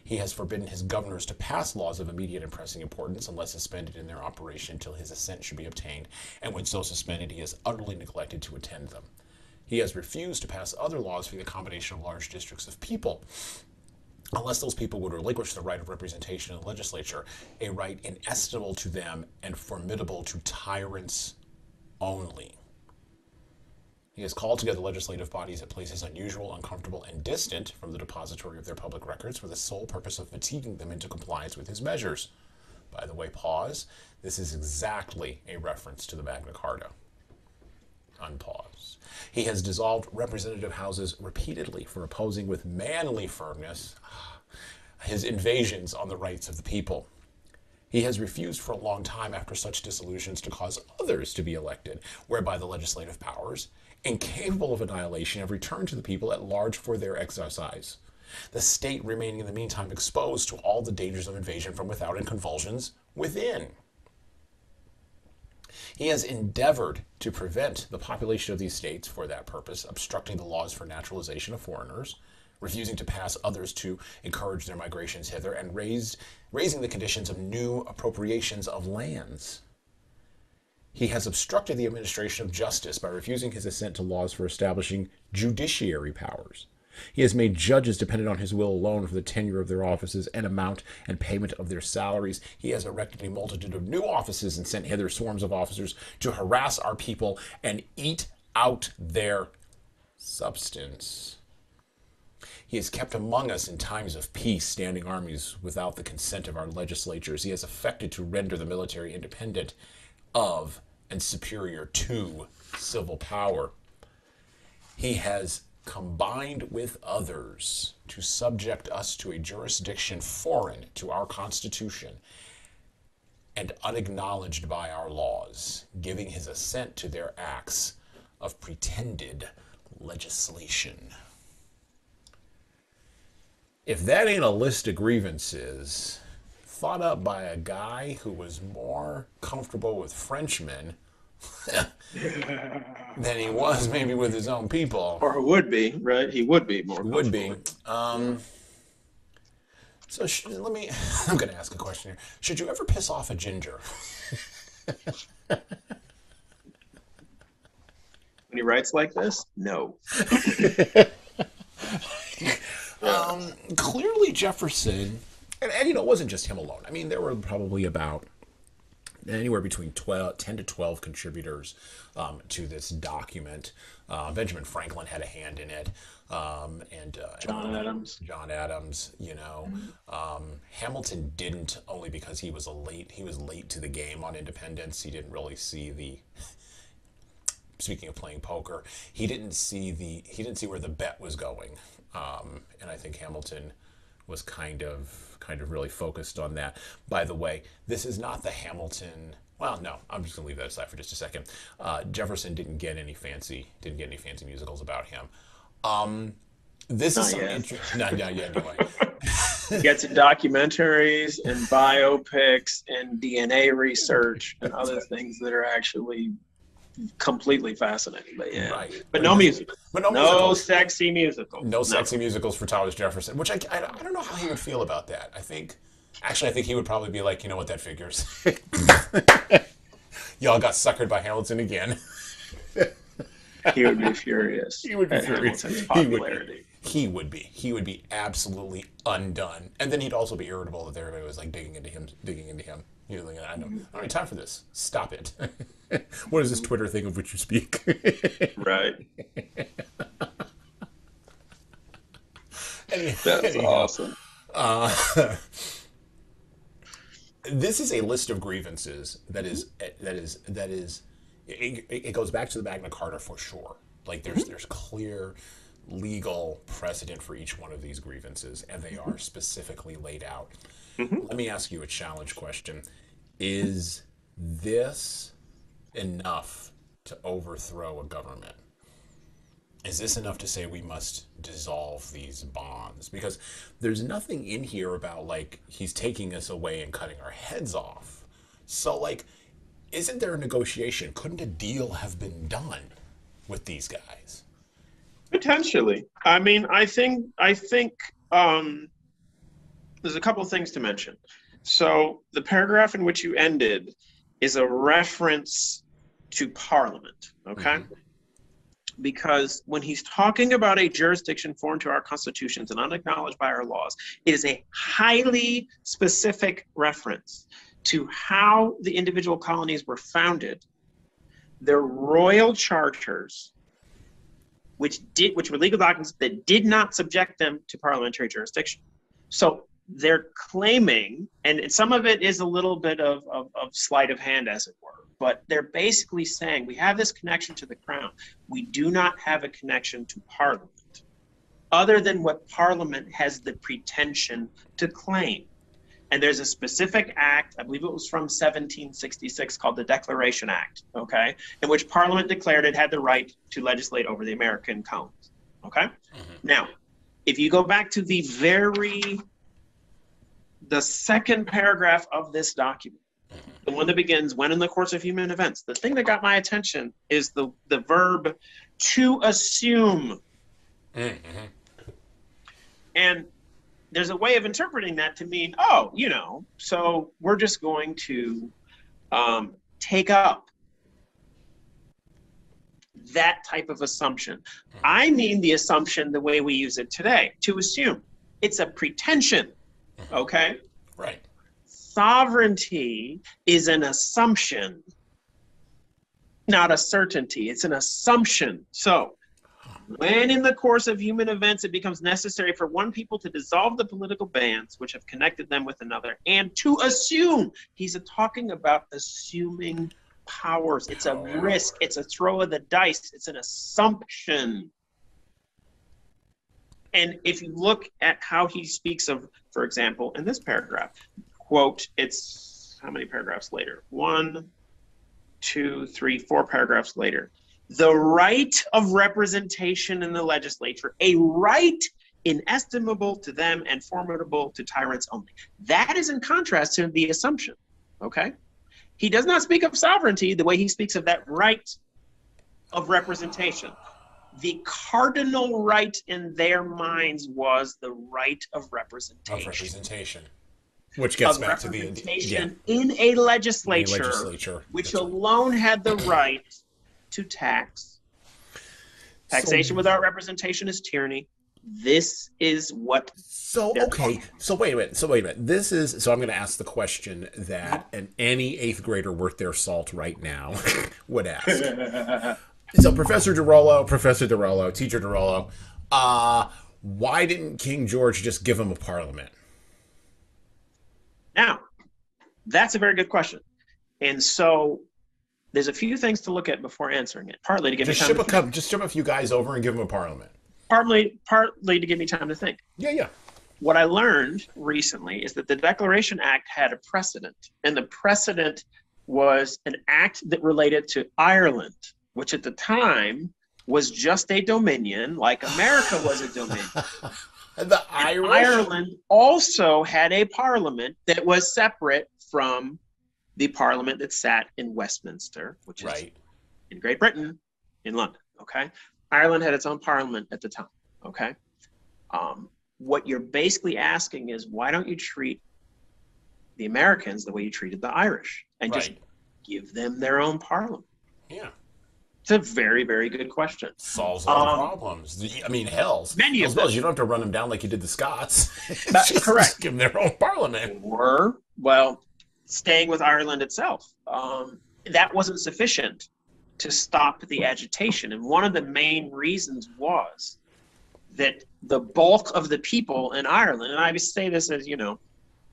He has forbidden his governors to pass laws of immediate and pressing importance unless suspended in their operation until his assent should be obtained, and when so suspended, he has utterly neglected to attend them. He has refused to pass other laws for the accommodation of large districts of people, unless those people would relinquish the right of representation in the legislature, a right inestimable to them and formidable to tyrants only. He has called together legislative bodies at places unusual, uncomfortable, and distant from the depository of their public records for the sole purpose of fatiguing them into compliance with his measures. By the way, pause. This is exactly a reference to the Magna Carta. Unpause. He has dissolved representative houses repeatedly for opposing with manly firmness his invasions on the rights of the people. He has refused for a long time after such dissolutions to cause others to be elected, whereby the legislative powers, incapable of annihilation, have returned to the people at large for their exercise, the state remaining in the meantime exposed to all the dangers of invasion from without and convulsions within. He has endeavored to prevent the population of these states for that purpose, obstructing the laws for naturalization of foreigners, refusing to pass others to encourage their migrations hither, and raising the conditions of new appropriations of lands. He has obstructed the administration of justice by refusing his assent to laws for establishing judiciary powers. He has made judges dependent on his will alone for the tenure of their offices and amount and payment of their salaries. He has erected a multitude of new offices and sent hither swarms of officers to harass our people and eat out their substance. He has kept among us in times of peace standing armies without the consent of our legislatures. He has affected to render the military independent of and superior to civil power. He has combined with others to subject us to a jurisdiction foreign to our Constitution and unacknowledged by our laws, giving his assent to their acts of pretended legislation. If that ain't a list of grievances thought up by a guy who was more comfortable with Frenchmen than he was maybe with his own people. Or would be, right? He would be more Would be. comfortable. So I'm going to ask a question here. Should you ever piss off a ginger? When he writes like this, no. Clearly Jefferson, and it wasn't just him alone. I mean, there were probably about anywhere between 10 to 12 contributors to this document. Benjamin Franklin had a hand in it, and John Adams. John Adams, Hamilton didn't, only because he was late to the game on independence. He didn't really see the. Speaking of playing poker, he didn't see where the bet was going, and I think Hamilton was kind of really focused on that. By the way, this is not the Hamilton. Well, no, I'm just gonna leave that aside for just a second. Jefferson didn't get any fancy musicals about him. This is interesting. Not yet, anyway. He gets documentaries and biopics and DNA research and other things that are actually completely fascinating. But yeah, Right. but no music, But no no musicals. sexy musical, No sexy musicals for Thomas Jefferson, which I don't know how he would feel about that. I think he would probably be like, you know what, that figures. Y'all got suckered by Hamilton again. He would be furious He would be at furious. Hamilton's He would popularity. be. He would be. He would be absolutely undone. And then he'd also be irritable that everybody was like digging into him. He was like, I don't have time for this. Stop it. What is this Twitter thing of which you speak? Right. That's Anyhow, awesome. this is a list of grievances it goes back to the Magna Carta for sure. Like there's clear legal precedent for each one of these grievances, and they are specifically laid out. Let me ask you a challenge question. Is this enough to overthrow a government? Is this enough to say we must dissolve these bonds? Because there's nothing in here about like he's taking us away and cutting our heads off. So like, isn't there a negotiation? Couldn't a deal have been done with these guys? Potentially. I mean, I think there's a couple of things to mention. So the paragraph in which you ended is a reference to Parliament, okay? Because when he's talking about a jurisdiction foreign to our constitutions and unacknowledged by our laws, it is a highly specific reference to how the individual colonies were founded, their royal charters, which were legal documents that did not subject them to parliamentary jurisdiction. So they're claiming, and some of it is a little bit of sleight of hand, as it were, but they're basically saying we have this connection to the crown. We do not have a connection to Parliament, other than what Parliament has the pretension to claim. And there's a specific act, I believe it was from 1766, called the Declaration Act, okay, in which Parliament declared it had the right to legislate over the American colonies, okay? Now, if you go back to the second paragraph of this document, the one that begins, when in the course of human events, the thing that got my attention is the verb to assume. And there's a way of interpreting that to mean, so we're just going to take up that type of assumption. I mean the assumption the way we use it today, to assume. It's a pretension, okay? Right. Sovereignty is an assumption, not a certainty. It's an assumption. So, when in the course of human events it becomes necessary for one people to dissolve the political bands which have connected them with another and to assume, he's talking about assuming powers. It's a risk. It's a throw of the dice. It's an assumption. And if you look at how he speaks of, for example, in this paragraph, quote, it's how many paragraphs later? 1, 2, 3, 4 paragraphs later. The right of representation in the legislature, a right inestimable to them and formidable to tyrants only. That is in contrast to the assumption, okay? He does not speak of sovereignty the way he speaks of that right of representation. The cardinal right in their minds was the right of representation. Which gets back to the in a legislature, which alone had the right to tax. Taxation without representation is tyranny. This is what. So wait a minute. This is I'm going to ask the question that any 8th grader worth their salt right now would ask. So Professor Dorollo, Teacher Dorollo, why didn't King George just give him a parliament? Now, that's a very good question. And so there's a few things to look at before answering it. Partly to give me time to think. Just ship a few guys over and give them a parliament. Partly to give me time to think. Yeah. What I learned recently is that the Declaration Act had a precedent, and the precedent was an act that related to Ireland, which at the time was just a dominion, like America was a dominion. Ireland also had a parliament that was separate from the parliament that sat in Westminster, which is in Great Britain, in London, okay? Ireland had its own parliament at the time, okay? What you're basically asking is, why don't you treat the Americans the way you treated the Irish and just give them their own parliament? Yeah. It's a very, very good question. Solves all the problems. I mean, many of well, them. you don't have to run them down like you did the Scots. That's correct. Just give them their own parliament. Or, well, staying with Ireland itself, that wasn't sufficient to stop the agitation. And one of the main reasons was that the bulk of the people in Ireland, and I say this as, you know,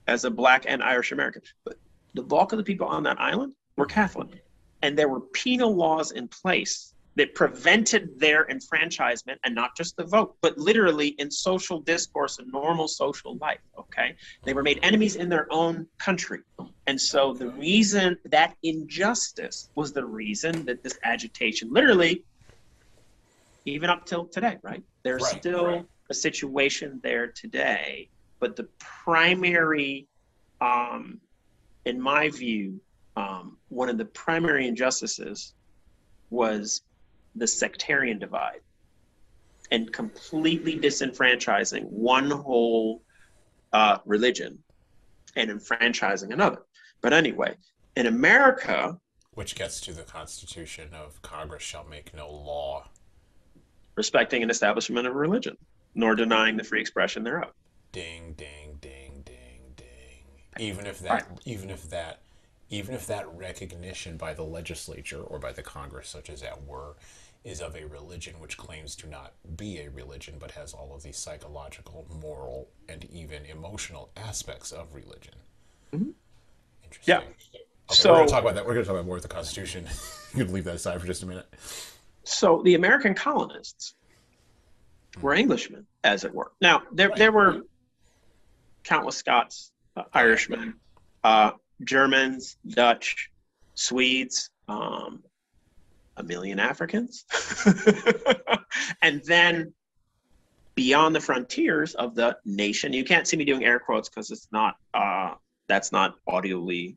as a Black and Irish American, but the bulk of the people on that island were Catholic. And there were penal laws in place that prevented their enfranchisement, and not just the vote, but literally in social discourse and normal social life, okay? They were made enemies in their own country. And so the reason, that injustice was the reason that this agitation, literally, even up till today, right? There's still a situation there today, but the primary, in my view, one of the primary injustices was the sectarian divide and completely disenfranchising one whole religion and enfranchising another. But anyway, in America, which gets to the Constitution of Congress shall make no law respecting an establishment of religion, nor denying the free expression thereof. Ding, ding, ding, ding, ding. Even if that recognition by the legislature or by the Congress, such as that were, is of a religion which claims to not be a religion, but has all of these psychological, moral, and even emotional aspects of religion. Mm-hmm. Interesting. Yeah. Okay, So we're going to talk about that. We're going to talk about more with the Constitution. You can leave that aside for just a minute. So the American colonists were Englishmen, as it were. Now, there were countless Scots, Irishmen, Germans, Dutch, Swedes, a million Africans. And then beyond the frontiers of the nation, you can't see me doing air quotes because it's not that's not audibly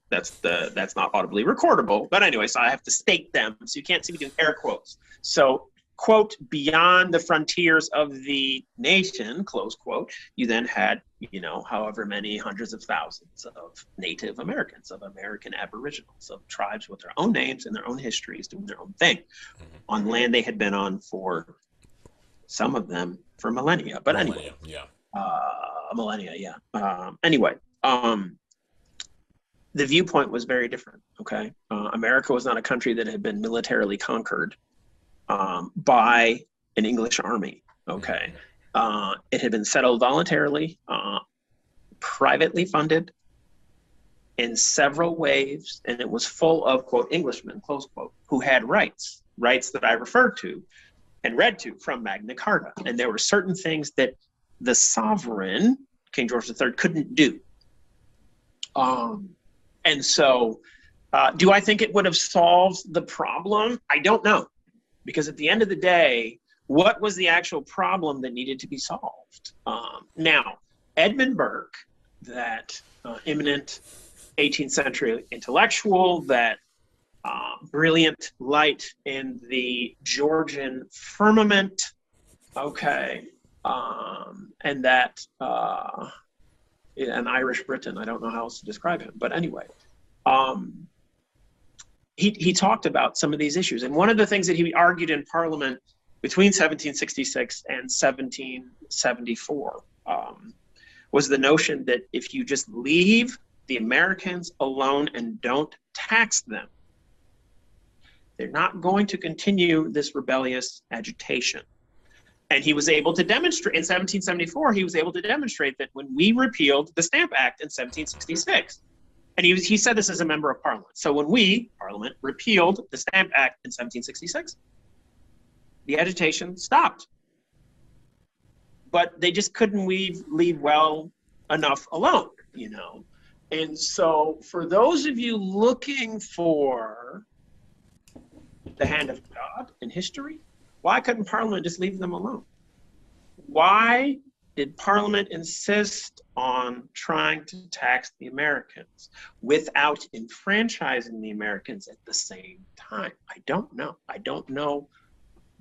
recordable. But anyway, so I have to state them. So you can't see me doing air quotes. So, quote, beyond the frontiers of the nation, close quote, you then had, you know, however many hundreds of thousands of Native Americans, of American Aboriginals, of tribes with their own names and their own histories doing their own thing on land they had been on for, some of them, for millennia. But anyway, anyway, the viewpoint was very different, okay? America was not a country that had been militarily conquered by an English army, okay? It had been settled voluntarily, privately funded in several waves, and it was full of, quote, Englishmen, close quote, who had rights that I referred to and read to from Magna Carta. And there were certain things that the sovereign, King George III, couldn't do. And so, do I think it would have solved the problem? I don't know. Because at the end of the day, what was the actual problem that needed to be solved? Now, Edmund Burke, that eminent 18th century intellectual, that brilliant light in the Georgian firmament, okay, and that an Irish Briton, I don't know how else to describe him, but anyway, he talked about some of these issues. And one of the things that he argued in Parliament between 1766 and 1774 was the notion that if you just leave the Americans alone and don't tax them, they're not going to continue this rebellious agitation. And he was able to demonstrate, in 1774, he was able to demonstrate that when we repealed the Stamp Act in 1766, and he said this as a member of Parliament. So when we, Parliament, repealed the Stamp Act in 1766, the agitation stopped. But they just couldn't leave well enough alone, you know. And so for those of you looking for the hand of God in history, why couldn't Parliament just leave them alone? Why did Parliament insist on trying to tax the Americans without enfranchising the Americans at the same time? I don't know. I don't know.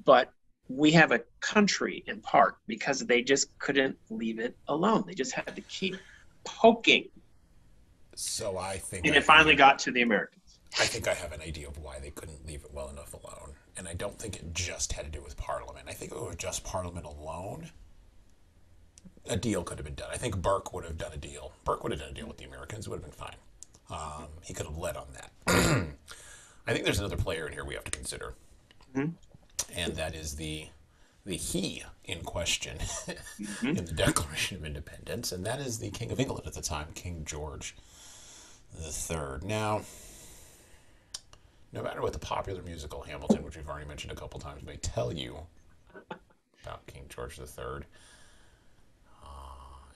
But we have a country in part because they just couldn't leave it alone. They just had to keep poking. So I think, and it finally got to the Americans. I think I have an idea of why they couldn't leave it well enough alone. And I don't think it just had to do with Parliament. I think if it was just Parliament alone, a deal could have been done. I think Burke would have done a deal. Burke would have done a deal with the Americans. It would have been fine. He could have led on that. I think there's another player in here we have to consider. And that is the he in question in the Declaration of Independence, and that is the King of England at the time, King George III. Now, no matter what the popular musical Hamilton, which we've already mentioned a couple times, may tell you about King George III,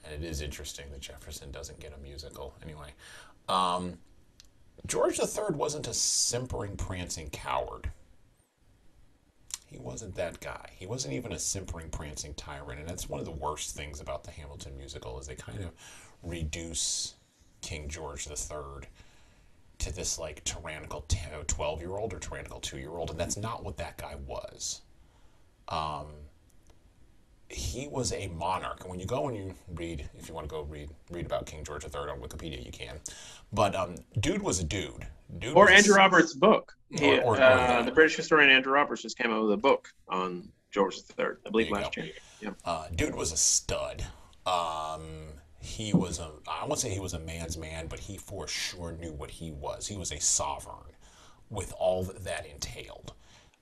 and it is interesting that Jefferson doesn't get a musical. Anyway, George III wasn't a simpering, prancing coward. He wasn't that guy. He wasn't even a simpering, prancing tyrant. And that's one of the worst things about the Hamilton musical is they kind of reduce King George III to this like tyrannical 12-year-old or tyrannical 2-year-old. And that's not what that guy was. He was a monarch. And when you go and you read, if you want to go read about King George III on Wikipedia, you can. But dude was a dude. Or Andrew Roberts' book. The British historian Andrew Roberts just came out with a book on George III, I believe last year. Yeah. Dude was a stud. He was I won't say he was a man's man, but he for sure knew what he was. He was a sovereign with all that entailed.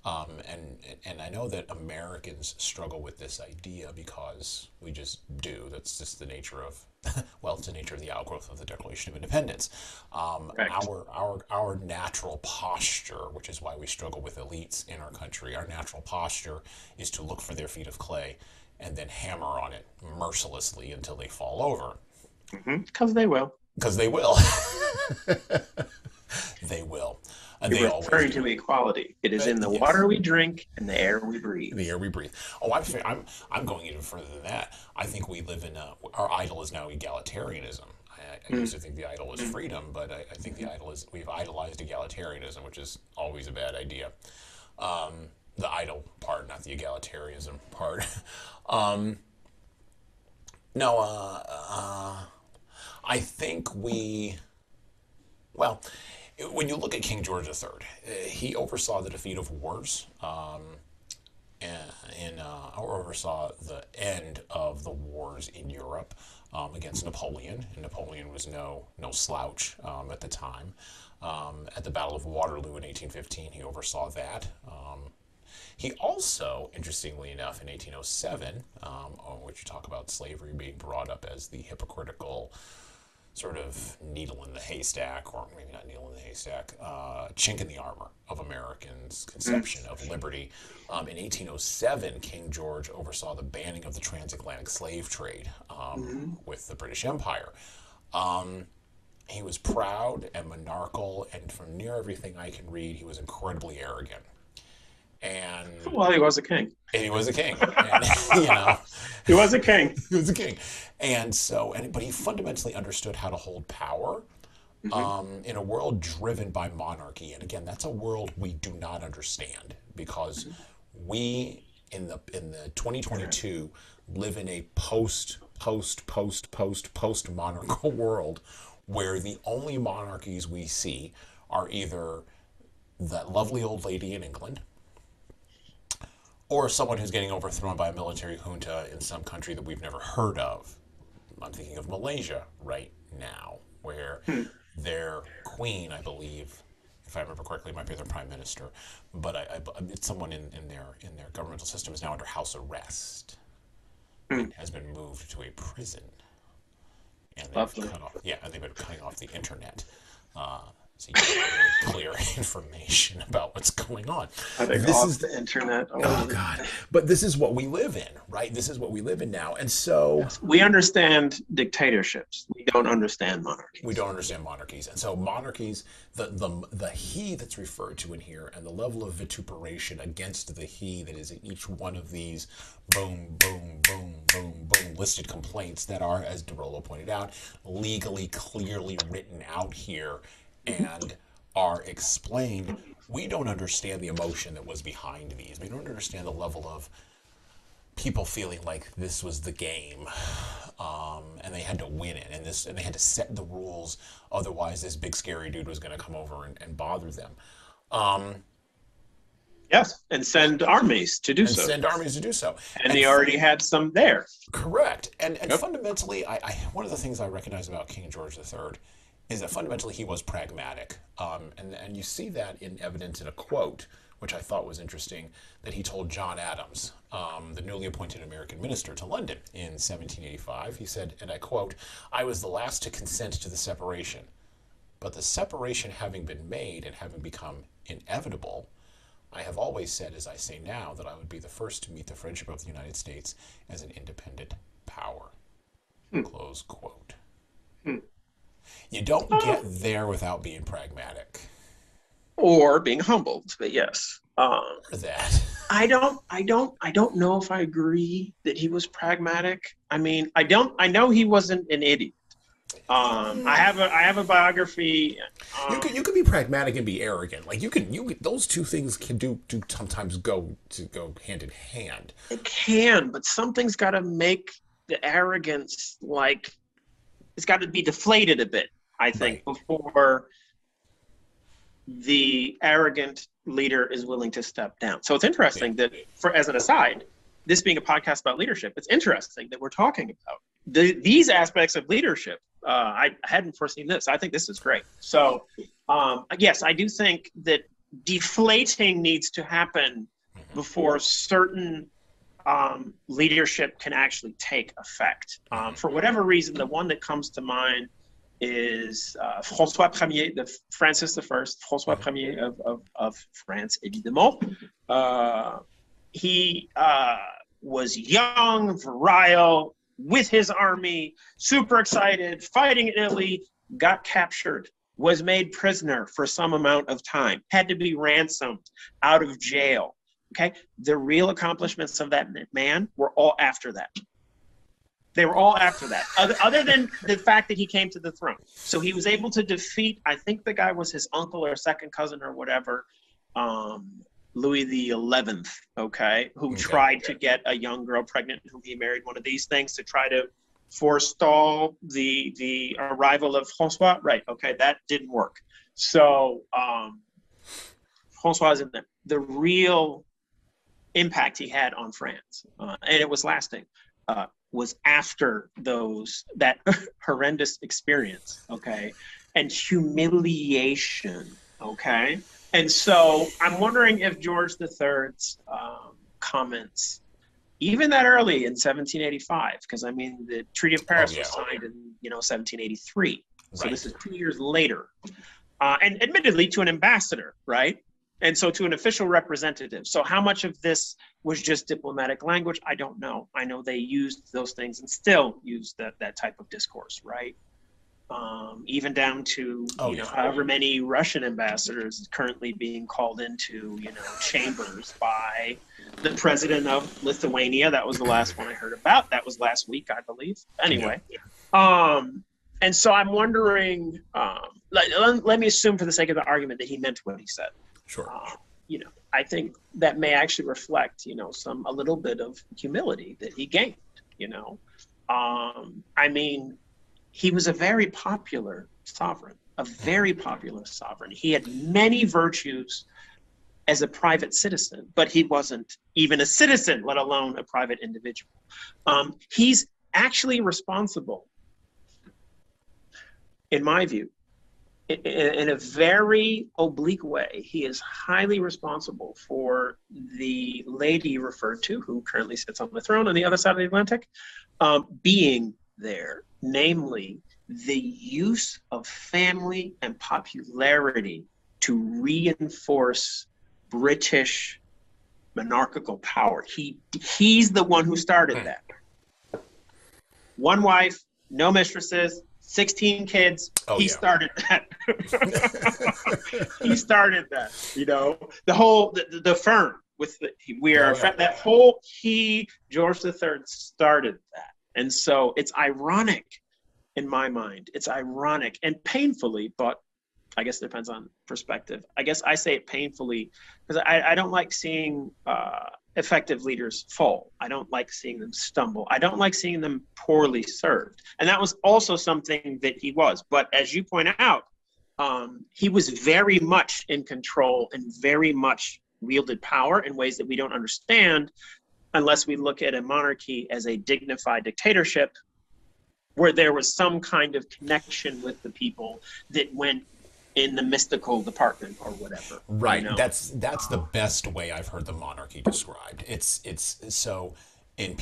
And I know that Americans struggle with this idea because we just do. That's just the nature of, well, it's the nature of the outgrowth of the Declaration of Independence. Our natural posture, which is why we struggle with elites in our country, our natural posture is to look for their feet of clay and then hammer on it mercilessly until they fall over. Because they will. Because they will. They will. And you're referring to equality. It is in the water we drink and the air we breathe. The air we breathe. Oh, I'm going even further than that. I think we live in our idol is now egalitarianism. I used to think the idol was freedom, but I think the idol is we've idolized egalitarianism, which is always a bad idea. The idol part, not the egalitarianism part. I think when you look at King George III, he oversaw the defeat of wars, or oversaw the end of the wars in Europe against Napoleon. And Napoleon was no slouch at the time. At the Battle of Waterloo in 1815, he oversaw that. He also, interestingly enough, in 1807, which you talk about slavery being brought up as the hypocritical sort of needle in the haystack, or maybe not needle in the haystack, chink in the armor of Americans' conception of liberty. In 1807, King George oversaw the banning of the transatlantic slave trade with the British Empire. He was proud and monarchical, and from near everything I can read, he was incredibly arrogant. And well, he was a king. He was a king. And, he was a king. He was a king. And so, but he fundamentally understood how to hold power in a world driven by monarchy. And again, that's a world we do not understand because we in the 2022 live in a post monarchical world where the only monarchies we see are either that lovely old lady in England, or someone who's getting overthrown by a military junta in some country that we've never heard of. I'm thinking of Malaysia right now, where their queen, I believe, if I remember correctly, might be their prime minister, but it's someone in their governmental system is now under house arrest and has been moved to a prison. And they've cut off, and they've been cutting off the internet. So you get really clear information about what's going on. I think This off is the internet. Oh God! But this is what we live in, right? This is what we live in now, and so Yes. We understand dictatorships. We don't understand monarchies. we don't understand monarchies, and so monarchies, the he that's referred to in here, and the level of vituperation against the he that is in each one of these boom, boom, boom, boom, boom listed complaints that are, as Dorollo pointed out, legally clearly written out here, and are explained. We don't understand the emotion that was behind these. We don't understand the level of people feeling like this was the game, and they had to win it, and they had to set the rules. Otherwise, this big scary dude was going to come over and bother them. Yes, and send armies to do so. And send armies to do so. And they already had some there. Correct. And fundamentally, I one of the things I recognize about King George III is that fundamentally he was pragmatic. And you see that in evidence in a quote, which I thought was interesting, that he told John Adams, the newly appointed American minister to London in 1785. He said, and I quote, "I was the last to consent to the separation, but the separation having been made and having become inevitable, I have always said, as I say now, that I would be the first to meet the friendship of the United States as an independent power." Close quote. You don't get there without being pragmatic. Or being humbled, but yes. Or that. I don't know if I agree that he was pragmatic. I mean, I know he wasn't an idiot. I have a biography. You can be pragmatic and be arrogant. Like you can those two things can do sometimes go hand in hand. It can, but something's got to make the arrogance, like, it's got to be deflated a bit, I think, right, before the arrogant leader is willing to step down. So it's interesting that, as an aside, this being a podcast about leadership, it's interesting that we're talking about these aspects of leadership. I hadn't foreseen this. I think this is great. So yes, I do think that deflating needs to happen before certain leadership can actually take effect. For whatever reason, the one that comes to mind is François Premier, Francis I, François Premier of France, évidemment. He was young, virile, with his army, super excited, fighting in Italy, got captured, was made prisoner for some amount of time, had to be ransomed out of jail. Okay, the real accomplishments of that man were all after that. They were all after that, other than the fact that he came to the throne. So he was able to defeat, I think the guy was his uncle or second cousin or whatever, Louis the 11th, okay, who tried to get a young girl pregnant, whom he married, one of these things to try to forestall the arrival of Francois. Right, okay, that didn't work. So Francois is in there. The real impact he had on France, and it was lasting, was after that horrendous experience, okay, and humiliation, okay. And so I'm wondering if George III's comments, even that early in 1785, because I mean the Treaty of Paris was signed in 1783, so this is 2 years later, and admittedly to an ambassador, right? And so to an official representative. So how much of this was just diplomatic language? I don't know. I know they used those things and still use that type of discourse, right? Even down to however many Russian ambassadors currently being called into chambers by the president of Lithuania. That was the last one I heard about. That was last week, I believe. Anyway, and so I'm wondering. Let me assume, for the sake of the argument, that he meant what he said. Sure. I think that may actually reflect a little bit of humility that he gained. I mean, he was a very popular sovereign, He had many virtues as a private citizen, but he wasn't even a citizen, let alone a private individual. He's actually responsible, in my view, in a very oblique way. He is highly responsible for the lady referred to, who currently sits on the throne on the other side of the Atlantic, being there. Namely, the use of family and popularity to reinforce British monarchical power. He's the one who started that. One wife, no mistresses, 16 kids. He started that. He started that. You know, the firm with that whole George III started that. And so it's ironic in my mind. It's ironic and painfully, but I guess it depends on perspective. I guess I say it painfully because I don't like seeing effective leaders fall. I don't like seeing them stumble. I don't like seeing them poorly served. And that was also something that he was. But as you point out, he was very much in control and very much wielded power in ways that we don't understand unless we look at a monarchy as a dignified dictatorship where there was some kind of connection with the people that went in the mystical department or whatever. Right. You know? That's the best way I've heard the monarchy described. It's so in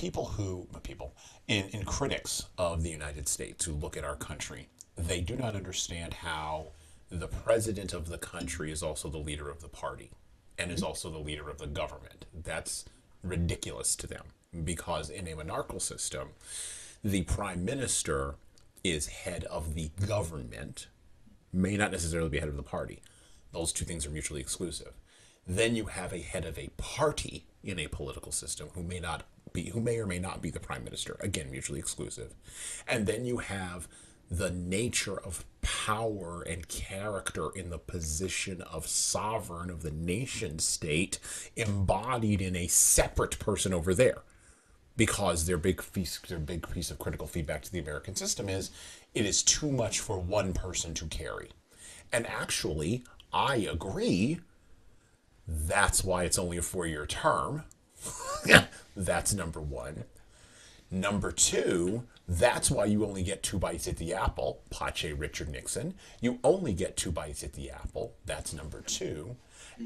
in critics of the United States who look at our country, they do not understand how the president of the country is also the leader of the party and is also the leader of the government. That's ridiculous to them because in a monarchical system, the prime minister is head of the government, may not necessarily be head of the party. Those two things are mutually exclusive. Then you have a head of a party in a political system who may or may not be the prime minister. Again, mutually exclusive. And then you have the nature of power and character in the position of sovereign of the nation state embodied in a separate person over there. Because their big piece of critical feedback to the American system is it is too much for one person to carry. And actually, I agree. That's why it's only a 4-year term. That's number one. Number two, that's why you only get 2 bites at the apple. Pace Richard Nixon. You only get 2 bites at the apple. That's number two.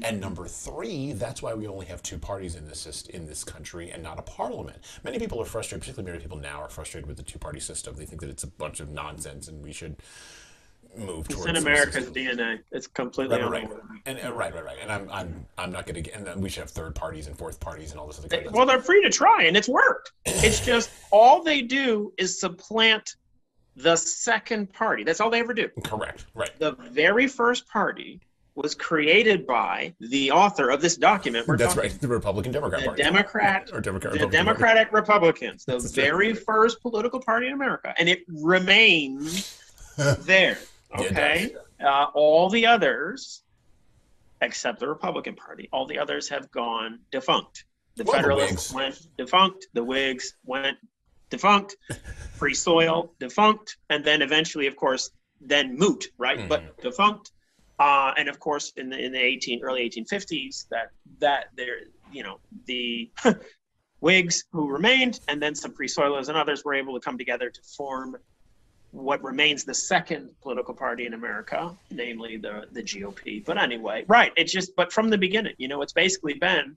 And number three, that's why we only have 2 parties in this country and not a parliament. Many people are frustrated, particularly many people now are frustrated with the 2-party system. They think that it's a bunch of nonsense and we should move towards. It's in America's DNA. It's completely right. And right. And I'm not going to get. And then we should have 3rd parties and 4th parties and all this other kind of stuff. Well, they're free to try, and it's worked. It's just all they do is supplant the second party. That's all they ever do. Correct. Right. The very first party was created by the author of this document. That's right, the Republican Democrat Party. The Democratic Republicans, the very first political party in America. And it remains there, okay? All the others, except the Republican Party, all the others have gone defunct. The Federalists went defunct, the Whigs went defunct, Free Soil defunct, and then eventually, of course, then moot, right? Mm-hmm. But defunct. And of course, in the early 1850s, that there, you know, the Whigs who remained, and then some Free Soilers and others were able to come together to form what remains the second political party in America, namely the GOP. But anyway, right? It's just, but from the beginning, you know, it's basically been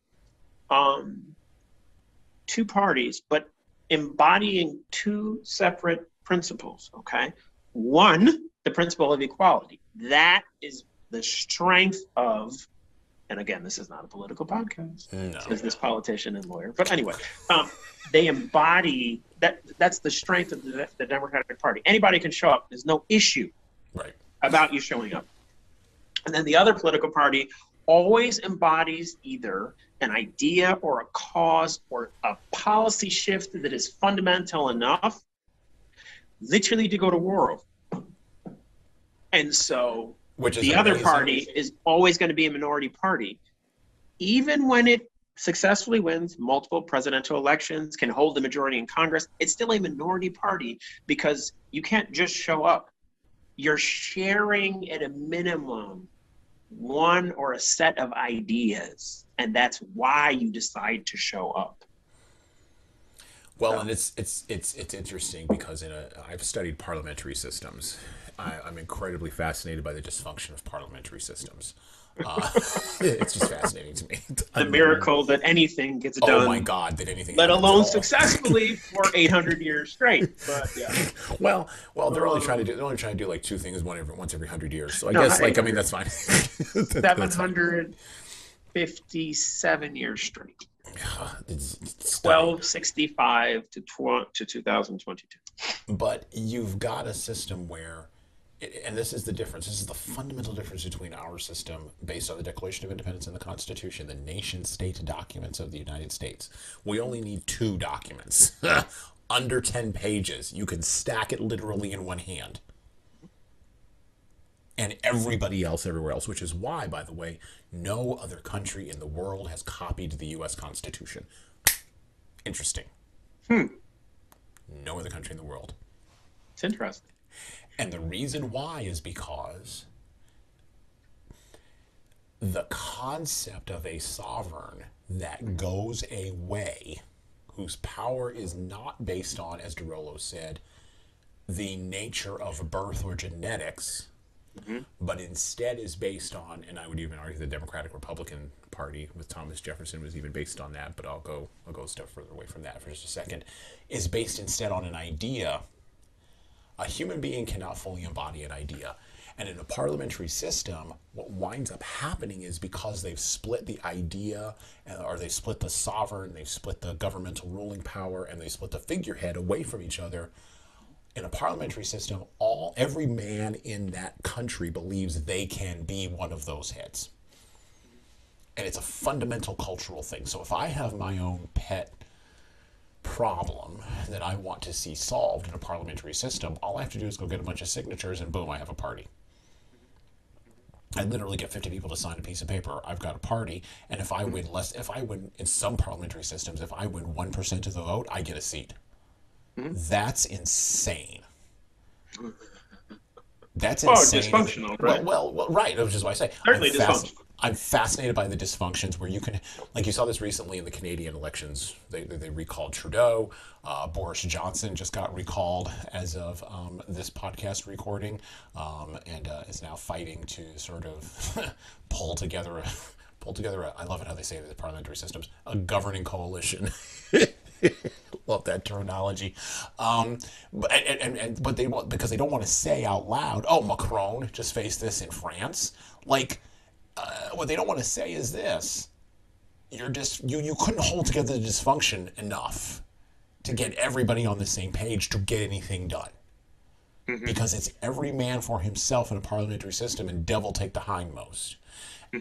2 parties, but embodying 2 separate principles. Okay, one, the principle of equality. That is the strength of, and again, this is not a political podcast, says this politician and lawyer, but anyway, they embody that. That's the strength of the Democratic Party. Anybody can show up. There's no issue about you showing up. And then the other political party always embodies either an idea or a cause or a policy shift that is fundamental enough literally to go to war over. And so the other party is always going to be a minority party. Even when it successfully wins multiple presidential elections, can hold the majority in Congress, it's still a minority party because you can't just show up. You're sharing at a minimum one or a set of ideas, and that's why you decide to show up. Well, and it's interesting because I've studied parliamentary systems, I'm incredibly fascinated by the dysfunction of parliamentary systems. It's just fascinating to me. The miracle that anything gets done. Oh my God, that anything let happens alone at all. successfully for 800 years straight. But yeah. Well, they're only trying to do like two things once every 100 years. So I No, guess, like, I mean, that's fine. That's fine. 757 years straight. It's 1265 to 2022. But you've got a system where, and this is the difference. This is the fundamental difference between our system based on the Declaration of Independence and the Constitution, the nation-state documents of the United States. We only need 2 documents, under 10 pages. You can stack it literally in one hand. And everybody else everywhere else, which is why, by the way, no other country in the world has copied the U.S. Constitution. Interesting. No other country in the world. It's interesting. And the reason why is because the concept of a sovereign that goes away, whose power is not based on, as Dorollo said, the nature of birth or genetics, but instead is based on, and I would even argue the Democratic Republican Party with Thomas Jefferson was even based on that, but I'll go a step further away from that for just a second, is based instead on an idea. A human being cannot fully embody an idea. And in a parliamentary system, what winds up happening is because they've split the idea, or they split the sovereign, they've split the governmental ruling power, and they split the figurehead away from each other. In a parliamentary system, every man in that country believes they can be one of those heads. And it's a fundamental cultural thing. So if I have my own pet problem that I want to see solved in a parliamentary system, all I have to do is go get a bunch of signatures and boom, I have a party. I literally get 50 people to sign a piece of paper. I've got a party, and if I win in some parliamentary systems, if I win 1% of the vote, I get a seat. That's insane. That's insane. Dysfunctional, right? Well, right, which is why I say Certainly dysfunctional. I'm fascinated by the dysfunctions where you can, like you saw this recently in the Canadian elections. They recalled Trudeau. Boris Johnson just got recalled as of this podcast recording, and is now fighting to sort of pull together a, I love it how they say it in the parliamentary systems, a governing coalition. Love that terminology. But they won't, because they don't want to say out loud, oh, Macron just faced this in France. Like, what they don't want to say is this: you couldn't hold together the dysfunction enough to get everybody on the same page to get anything done. Because it's every man for himself in a parliamentary system, and devil take the hindmost.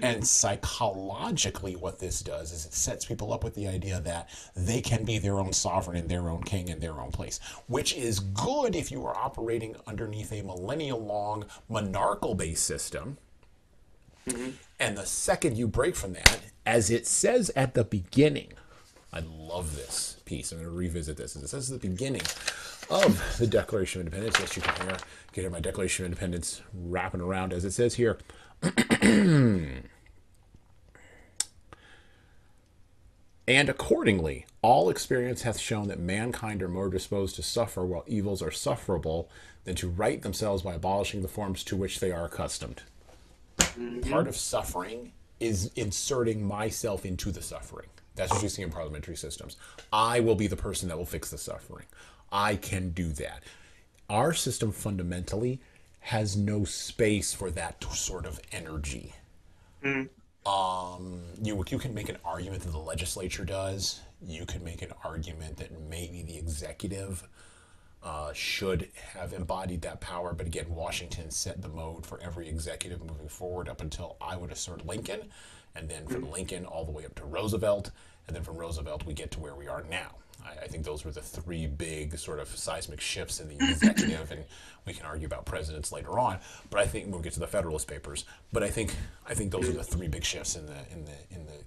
And psychologically what this does is it sets people up with the idea that they can be their own sovereign and their own king in their own place, which is good if you are operating underneath a millennial-long monarchical-based system. And the second you break from that, as it says at the beginning, I love this piece. I'm going to revisit this. As it says at the beginning of the Declaration of Independence, yes, you can hear my Declaration of Independence wrapping around, as it says here. And accordingly, all experience hath shown that mankind are more disposed to suffer while evils are sufferable than to right themselves by abolishing the forms to which they are accustomed. Part of suffering is inserting myself into the suffering. That's what you see in parliamentary systems. I will be the person that will fix the suffering. I can do that. Our system fundamentally has no space for that sort of energy. You can make an argument that the legislature does. You can make an argument that maybe the executive should have embodied that power. But again, Washington set the mode for every executive moving forward up until, I would assert, Lincoln. And then from Lincoln all the way up to Roosevelt. And then from Roosevelt we get to where we are now. I think those were the 3 big sort of seismic shifts in the executive, and we can argue about presidents later on. But I think we'll get to the Federalist Papers. But I think those are the 3 big shifts in the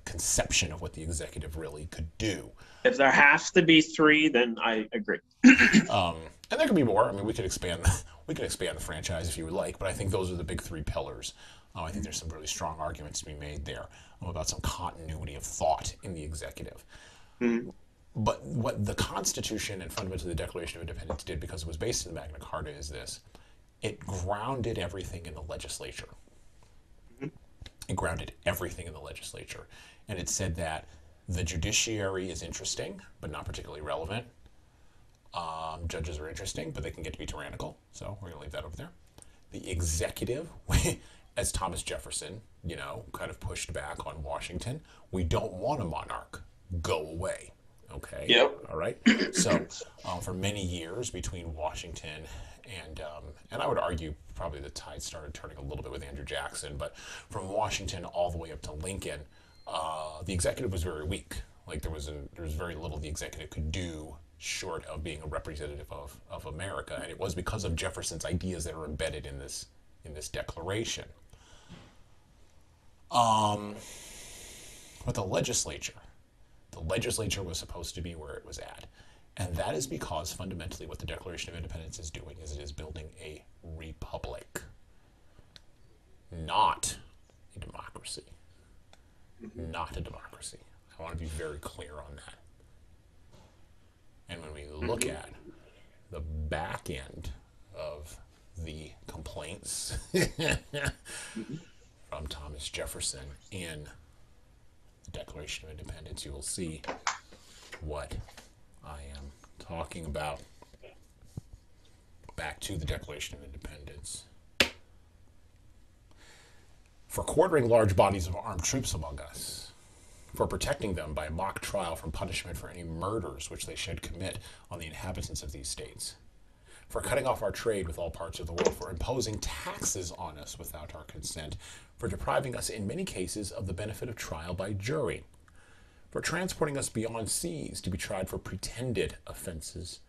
conception of what the executive really could do. If there has to be 3, then I agree. And there could be more. I mean, we could expand the franchise if you would like. But I think those are the big 3 pillars. I think there's some really strong arguments to be made there about some continuity of thought in the executive. But what the Constitution and fundamentally the Declaration of Independence did, because it was based in the Magna Carta, is this. it grounded everything in the legislature. It grounded everything in the legislature. And it said that the judiciary is interesting, but not particularly relevant. Judges are interesting, but they can get to be tyrannical. So we're going to leave that over there. The executive, as Thomas Jefferson, kind of pushed back on Washington, we don't want a monarch. Go away. Okay. Yep. All right. So for many years between Washington and I would argue probably the tide started turning a little bit with Andrew Jackson, but from Washington all the way up to Lincoln, the executive was very weak. Like there was very little the executive could do short of being a representative of America, and it was because of Jefferson's ideas that are embedded in this declaration. But the legislature was supposed to be where it was at. And that is because fundamentally what the Declaration of Independence is doing is it is building a republic, not a democracy. Not a democracy. I want to be very clear on that. And when we look at the back end of the complaints from Thomas Jefferson in the Declaration of Independence, you will see what I am talking about. Back to the Declaration of Independence. For quartering large bodies of armed troops among us, for protecting them by mock trial from punishment for any murders which they should commit on the inhabitants of these states, for cutting off our trade with all parts of the world, for imposing taxes on us without our consent, for depriving us in many cases of the benefit of trial by jury, for transporting us beyond seas to be tried for pretended offenses,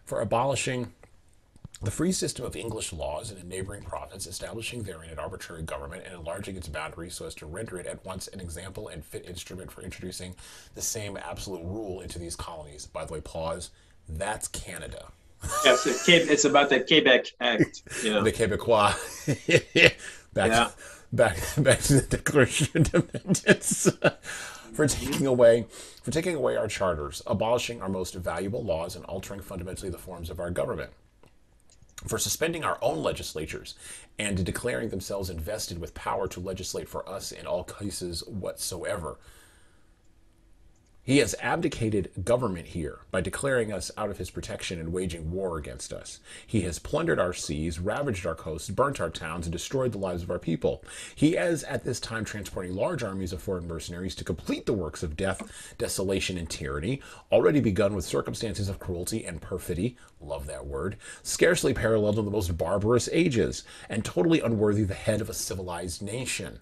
for abolishing the free system of English laws in a neighboring province, establishing therein an arbitrary government and enlarging its boundaries so as to render it at once an example and fit instrument for introducing the same absolute rule into these colonies. By the way, pause. That's Canada. Yes, it's about the Quebec Act. The Quebecois. Back to the Declaration of Independence. For taking away our charters, abolishing our most valuable laws, and altering fundamentally the forms of our government. For suspending our own legislatures and declaring themselves invested with power to legislate for us in all cases whatsoever. He has abdicated government here by declaring us out of his protection and waging war against us. He has plundered our seas, ravaged our coasts, burnt our towns, and destroyed the lives of our people. He is at this time transporting large armies of foreign mercenaries to complete the works of death, desolation, and tyranny, already begun with circumstances of cruelty and perfidy, love that word, scarcely paralleled in the most barbarous ages, and totally unworthy the head of a civilized nation.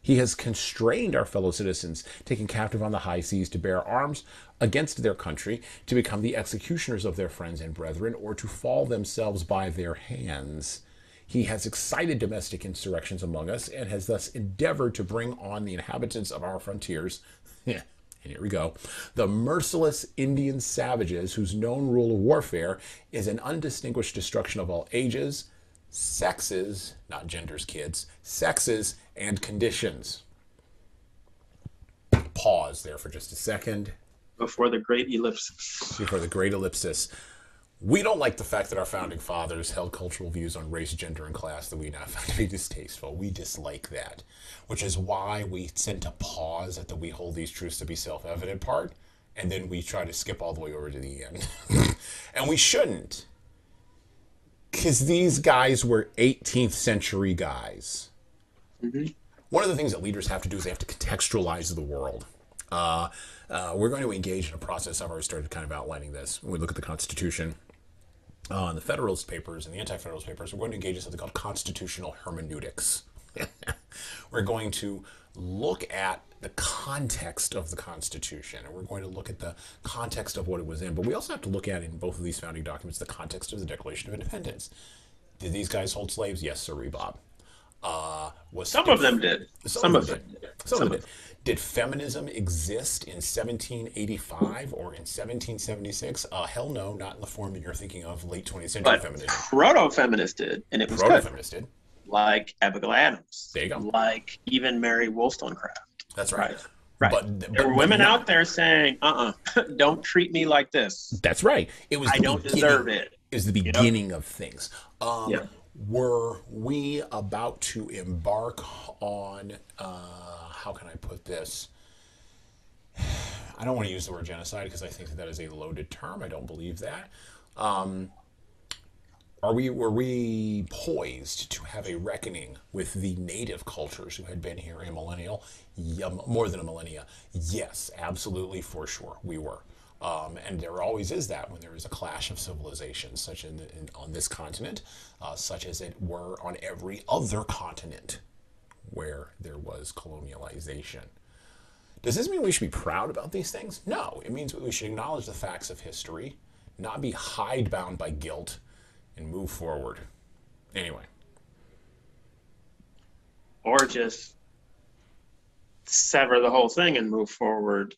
He has constrained our fellow citizens, taken captive on the high seas, to bear arms against their country, to become the executioners of their friends and brethren, or to fall themselves by their hands. He has excited domestic insurrections among us, and has thus endeavored to bring on the inhabitants of our frontiers, and here we go, the merciless Indian savages whose known rule of warfare is an undistinguished destruction of all ages, sexes, not genders, kids, sexes and conditions. Pause there for just a second. Before the great ellipsis. Before the great ellipsis. We don't like the fact that our founding fathers held cultural views on race, gender, and class that we now find to be distasteful. We dislike that, which is why we tend to pause at the "we hold these truths to be self-evident" part, and then we try to skip all the way over to the end. And we shouldn't. Because these guys were 18th century guys. Mm-hmm. One of the things that leaders have to do is they have to contextualize the world. We're going to engage in a process. I've already started kind of outlining this. When we look at the Constitution, the Federalist Papers and the Anti-Federalist Papers, we're going to engage in something called constitutional hermeneutics. We're going to look at the context of the Constitution, and we're going to look at the context of what it was in. But we also have to look at, in both of these founding documents, the context of the Declaration of Independence. Did these guys hold slaves? Yes, sir, Bob. Some of them did. Some of them did. Did feminism exist in 1785 or in 1776? Hell no, not in the form that you're thinking of, late 20th century feminism. Proto-feminists did, and it was good. Proto-feminists did. Like Abigail Adams. There you go. Like even Mary Wollstonecraft. That's right. Right. But there were women out there saying, don't treat me like this. That's right. It was. I don't deserve it. It was the beginning of things. were we about to embark on, how can I put this? I don't want to use the word genocide because I think that is a loaded term. I don't believe that. Were we poised to have a reckoning with the native cultures who had been here a millennial, more than a millennia? Yes, absolutely, for sure, we were. And there always is that when there is a clash of civilizations, such on this continent, such as it were on every other continent where there was colonialization. Does this mean we should be proud about these things? No, it means we should acknowledge the facts of history, not be hidebound by guilt, and move forward. Anyway. Or just sever the whole thing and move forward,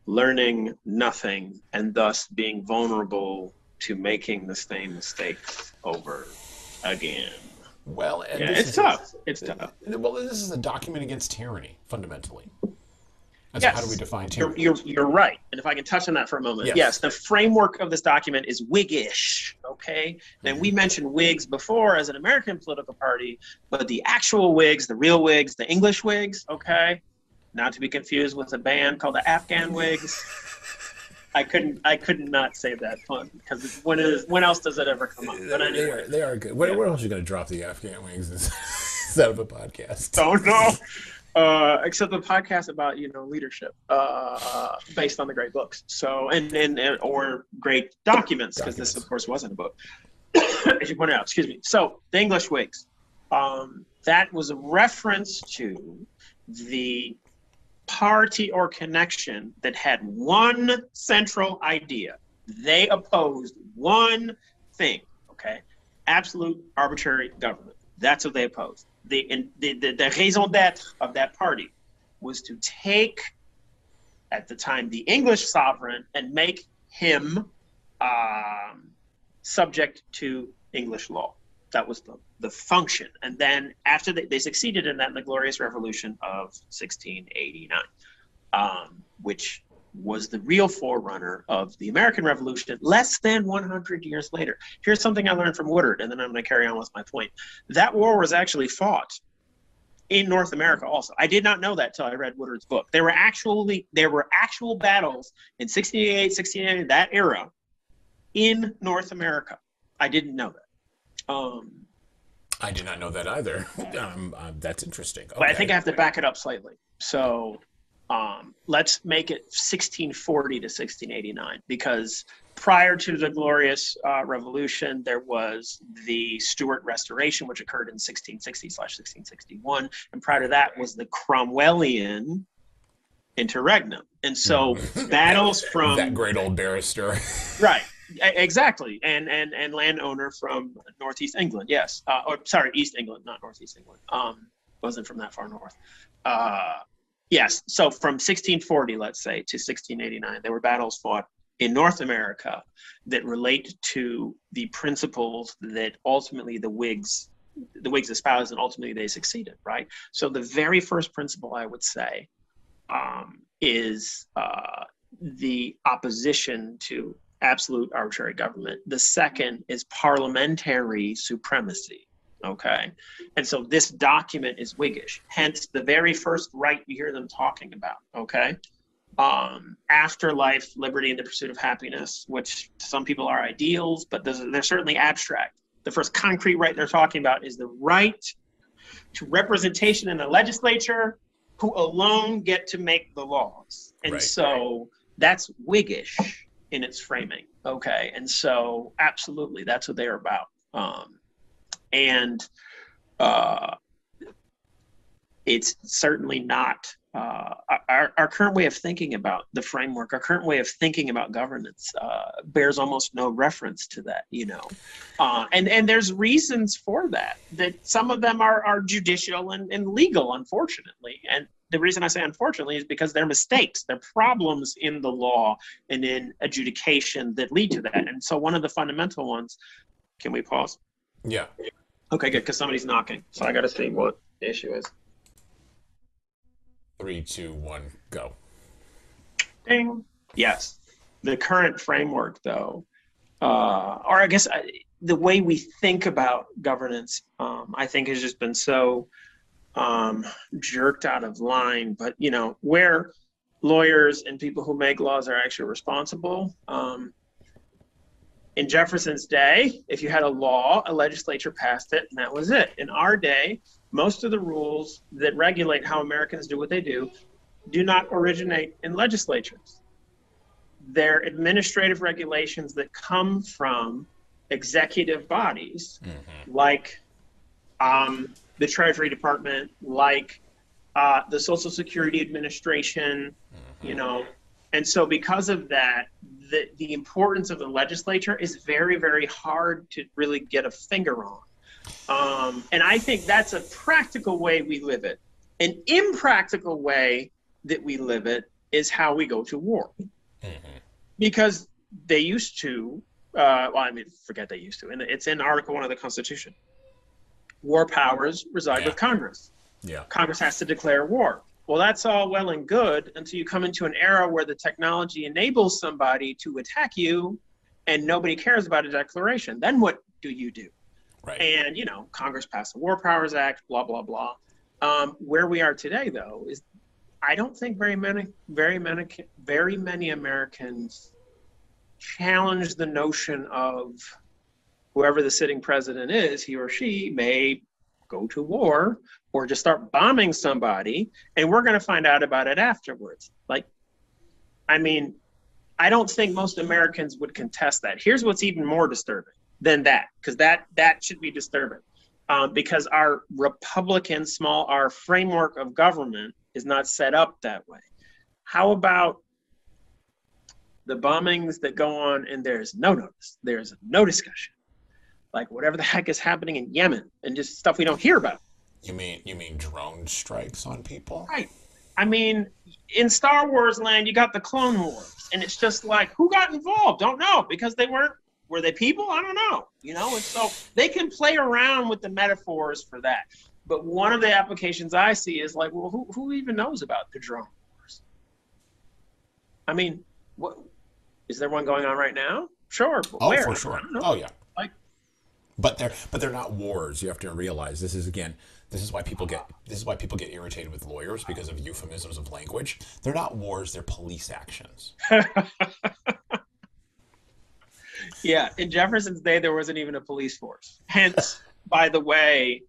learning nothing and thus being vulnerable to making the same mistakes over again. Well, and yeah, it's tough. It's tough. Well, this is a document against tyranny, fundamentally. And yes. So how do we define tyranny? You're right. And if I can touch on that for a moment. Yes, the framework of this document is Whiggish, okay? And we mentioned Whigs before as an American political party, but the actual Whigs, the real Whigs, the English Whigs, okay? Not to be confused with a band called the Afghan Whigs. I couldn't not say that fun because when else does it ever come up? But anyway, they are good. Where else are you going to drop the Afghan Whigs instead of a podcast? Don't know. Except the podcast about leadership, based on the great books. So and or great documents, because this of course wasn't a book, as you pointed out. Excuse me. So the English Whigs, that was a reference to the party or connection that had one central idea. They opposed one thing. Okay, absolute arbitrary government. That's what they opposed. The raison d'etre of that party was to take, at the time, the English sovereign and make him subject to English law. That was the function. And then after they succeeded in that in the Glorious Revolution of 1689, which was the real forerunner of the American Revolution less than 100 years later. Here's something I learned from Woodard, and then I'm going to carry on with my point. That war was actually fought in North America also. I did not know that till I read Woodard's book. There were actual battles in 1688, 1689, that era, in North America. I didn't know that. I did not know that either. That's interesting. Okay. But I think I have to back it up slightly. So let's make it 1640 to 1689, because prior to the Glorious Revolution, there was the Stewart Restoration, which occurred in 1660/1661. And prior to that was the Cromwellian interregnum. And so battles from... that great old barrister. Right. Exactly. And landowner from Northeast England. Yes. East England, not Northeast England. Wasn't from that far north. Yes. So from 1640, let's say, to 1689, there were battles fought in North America that relate to the principles that ultimately the Whigs espoused, and ultimately they succeeded, right? So the very first principle, I would say, is the opposition to absolute arbitrary government. The second is parliamentary supremacy. Okay. And so this document is Whiggish, hence the very first right you hear them talking about. Okay. Afterlife, liberty, and the pursuit of happiness, which to some people are ideals, but they're certainly abstract. The first concrete right they're talking about is the right to representation in the legislature, who alone get to make the laws. And so that's Whiggish in its framing. Okay. And so absolutely, that's what they're about. It's certainly not our current way of thinking about the framework, our current way of thinking about governance bears almost no reference to that, and there's reasons for that some of them are judicial and legal, unfortunately. And the reason I say unfortunately is because they're mistakes, they're problems in the law and in adjudication that lead to that. And so one of the fundamental ones, can we pause? Yeah. Okay, good, because somebody's knocking. So I got to see what the issue is. 3, 2, 1, go. Ding. Yes. The current framework, though, or I guess the way we think about governance, I think has just been so jerked out of line. But, you know, where lawyers and people who make laws are actually responsible. In Jefferson's day, if you had a law, a legislature passed it, and that was it. In our day, most of the rules that regulate how Americans do what they do not originate in legislatures. They're administrative regulations that come from executive bodies, like the Treasury Department, like the Social Security Administration, you know. And so because of that, the importance of the legislature is very, very hard to really get a finger on. And I think that's a practical way we live it. An impractical way that we live it is how we go to war. Because they used to, well, I mean, forget they used to, and it's in Article 1 of the Constitution. War powers reside with Congress. Congress has to declare war. Well, that's all well and good until you come into an era where the technology enables somebody to attack you and nobody cares about a declaration. Then what do you do? Right. And, you know, Congress passed the War Powers Act, blah, blah, blah. Where we are today, though, is I don't think very many Americans challenge the notion of whoever the sitting president is, he or she may go to war or just start bombing somebody, and we're going to find out about it afterwards. Like, I mean, I don't think most Americans would contest that. Here's what's even more disturbing than that, because that should be disturbing, because our Republican small r framework of government is not set up that way. How about the bombings that go on and there's no notice, there's no discussion, like whatever the heck is happening in Yemen and just stuff we don't hear about? You mean drone strikes on people? Right. I mean, in Star Wars land, you got the Clone Wars, and it's just like, who got involved? Don't know, because were they people? I don't know, you know? And so they can play around with the metaphors for that. But one of the applications I see is like, well, who even knows about the drone wars? I mean, what is there one going on right now? Sure. But where? For sure. Oh yeah. But they're not wars. You have to realize this is why people get irritated with lawyers, because of euphemisms of language. They're not wars, they're police actions. Yeah, in Jefferson's day there wasn't even a police force. Hence, by the way,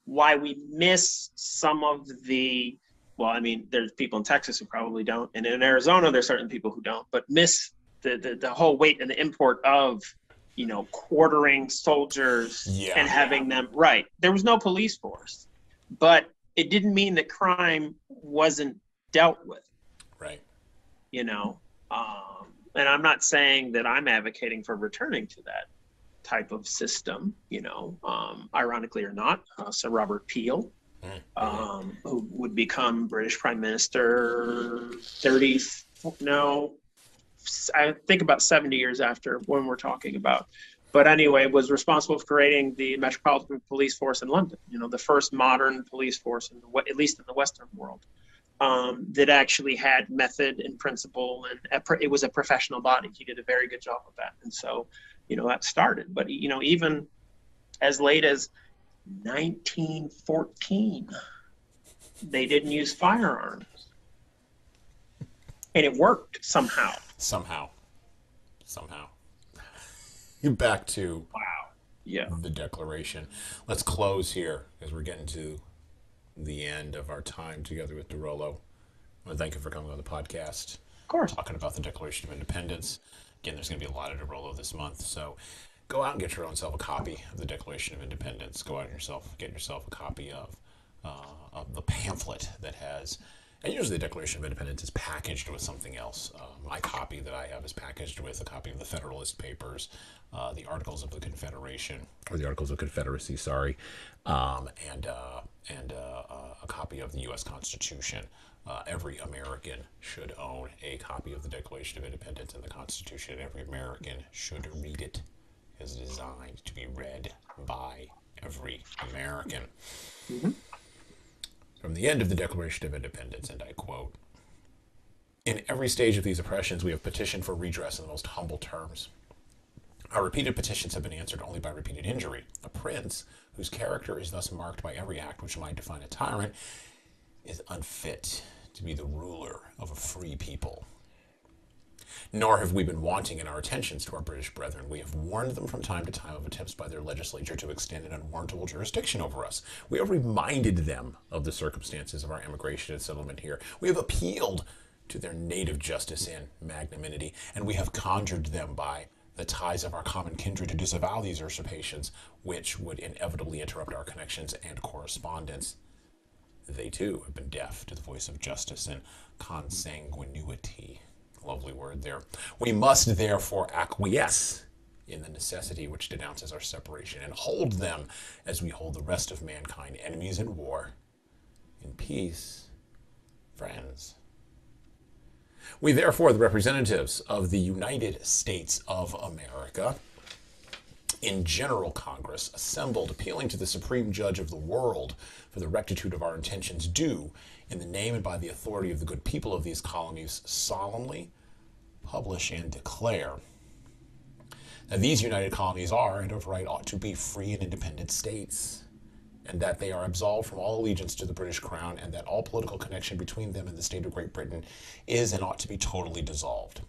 why we miss some of the, well, I mean, there's people in Texas who probably don't, and in Arizona there's certain people who don't, but miss the whole weight and the import of, you know, quartering soldiers and having them, right. There was no police force, but it didn't mean that crime wasn't dealt with. Right. You know, and I'm not saying that I'm advocating for returning to that type of system, you know, ironically or not. Sir Robert Peel, who would become British Prime Minister I think about 70 years after when we're talking about. But anyway, was responsible for creating the Metropolitan Police Force in London, you know, the first modern police force, at least in the Western world, that actually had method and principle, and it was a professional body. He did a very good job of that. And so, you know, that started. But, you know, even as late as 1914, they didn't use firearms. And it worked somehow. Somehow. Back to the Declaration. Let's close here as we're getting to the end of our time together with Dorollo. I want to thank you for coming on the podcast. Of course. Talking about the Declaration of Independence. Again, there's going to be a lot of Dorollo this month, so go out and get your own self a copy of the Declaration of Independence. Go out and get yourself a copy of the pamphlet that has. And usually the Declaration of Independence is packaged with something else. My copy that I have is packaged with a copy of the Federalist Papers, the Articles of the Confederation, or the Articles of Confederacy, sorry, and a copy of the U.S. Constitution. Every American should own a copy of the Declaration of Independence and the Constitution. Every American should read it. It's designed to be read by every American. Mm-hmm. From the end of the Declaration of Independence, and I quote, "In every stage of these oppressions, we have petitioned for redress in the most humble terms. Our repeated petitions have been answered only by repeated injury. A prince, whose character is thus marked by every act which might define a tyrant, is unfit to be the ruler of a free people. Nor have we been wanting in our attentions to our British brethren. We have warned them from time to time of attempts by their legislature to extend an unwarrantable jurisdiction over us. We have reminded them of the circumstances of our emigration and settlement here. We have appealed to their native justice and magnanimity, and we have conjured them by the ties of our common kindred to disavow these usurpations, which would inevitably interrupt our connections and correspondence. They too have been deaf to the voice of justice and consanguinity. Lovely word there. We must therefore acquiesce in the necessity which denounces our separation, and hold them as we hold the rest of mankind, enemies in war, in peace, friends. We therefore, the representatives of the United States of America, in General Congress, assembled, appealing to the Supreme Judge of the world for the rectitude of our intentions, do, in the name and by the authority of the good people of these colonies, solemnly publish and declare that these united colonies are, and of right ought to be, free and independent states, and that they are absolved from all allegiance to the British Crown, and that all political connection between them and the state of Great Britain is and ought to be totally dissolved,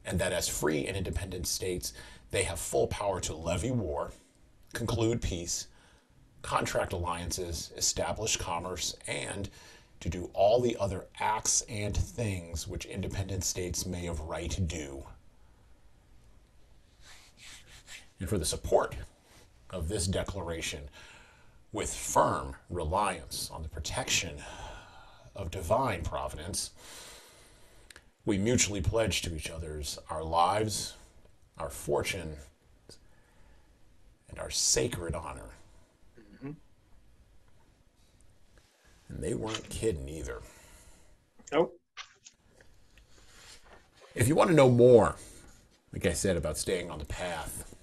and that as free and independent states, they have full power to levy war, conclude peace, contract alliances, establish commerce, and to do all the other acts and things which independent states may of right do. And for the support of this declaration, with firm reliance on the protection of divine providence, we mutually pledge to each other's our lives, our fortune, and our sacred honor. Mm-hmm. And they weren't kidding either. Nope. If you want to know more, like I said, about staying on the path,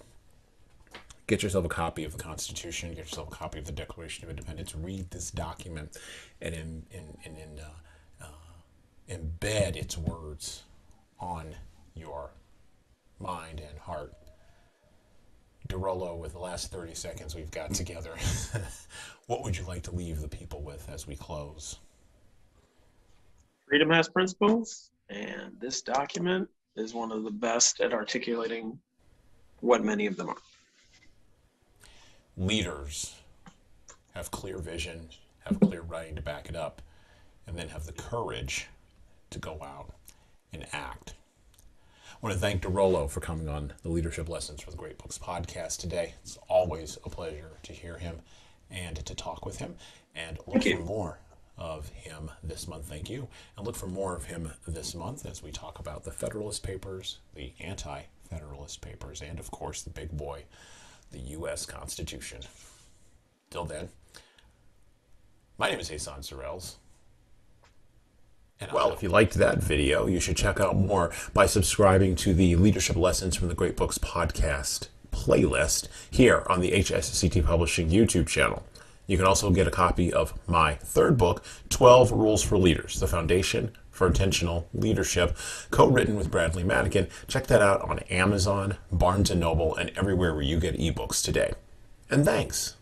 get yourself a copy of the Constitution, get yourself a copy of the Declaration of Independence, read this document, and embed its words on your mind and heart. Dorollo, with the last 30 seconds we've got together, what would you like to leave the people with as we close? Freedom has principles, and this document is one of the best at articulating what many of them are. Leaders have clear vision, have clear writing to back it up, and then have the courage to go out and act. I want to thank Dorollo for coming on the Leadership Lessons for the Great Books podcast today. It's always a pleasure to hear him and to talk with him, and look for more of him this month. Thank you. And look for more of him this month as we talk about the Federalist Papers, the Anti-Federalist Papers, and of course the big boy, the U.S. Constitution. Till then, my name is Hassan Sorrells. And well, if you liked that video, you should check out more by subscribing to the Leadership Lessons from the Great Books podcast playlist here on the HSCT Publishing YouTube channel. You can also get a copy of my third book, 12 Rules for Leaders, The Foundation for Intentional Leadership, co-written with Bradley Madigan. Check that out on Amazon, Barnes & Noble, and everywhere where you get ebooks today. And thanks.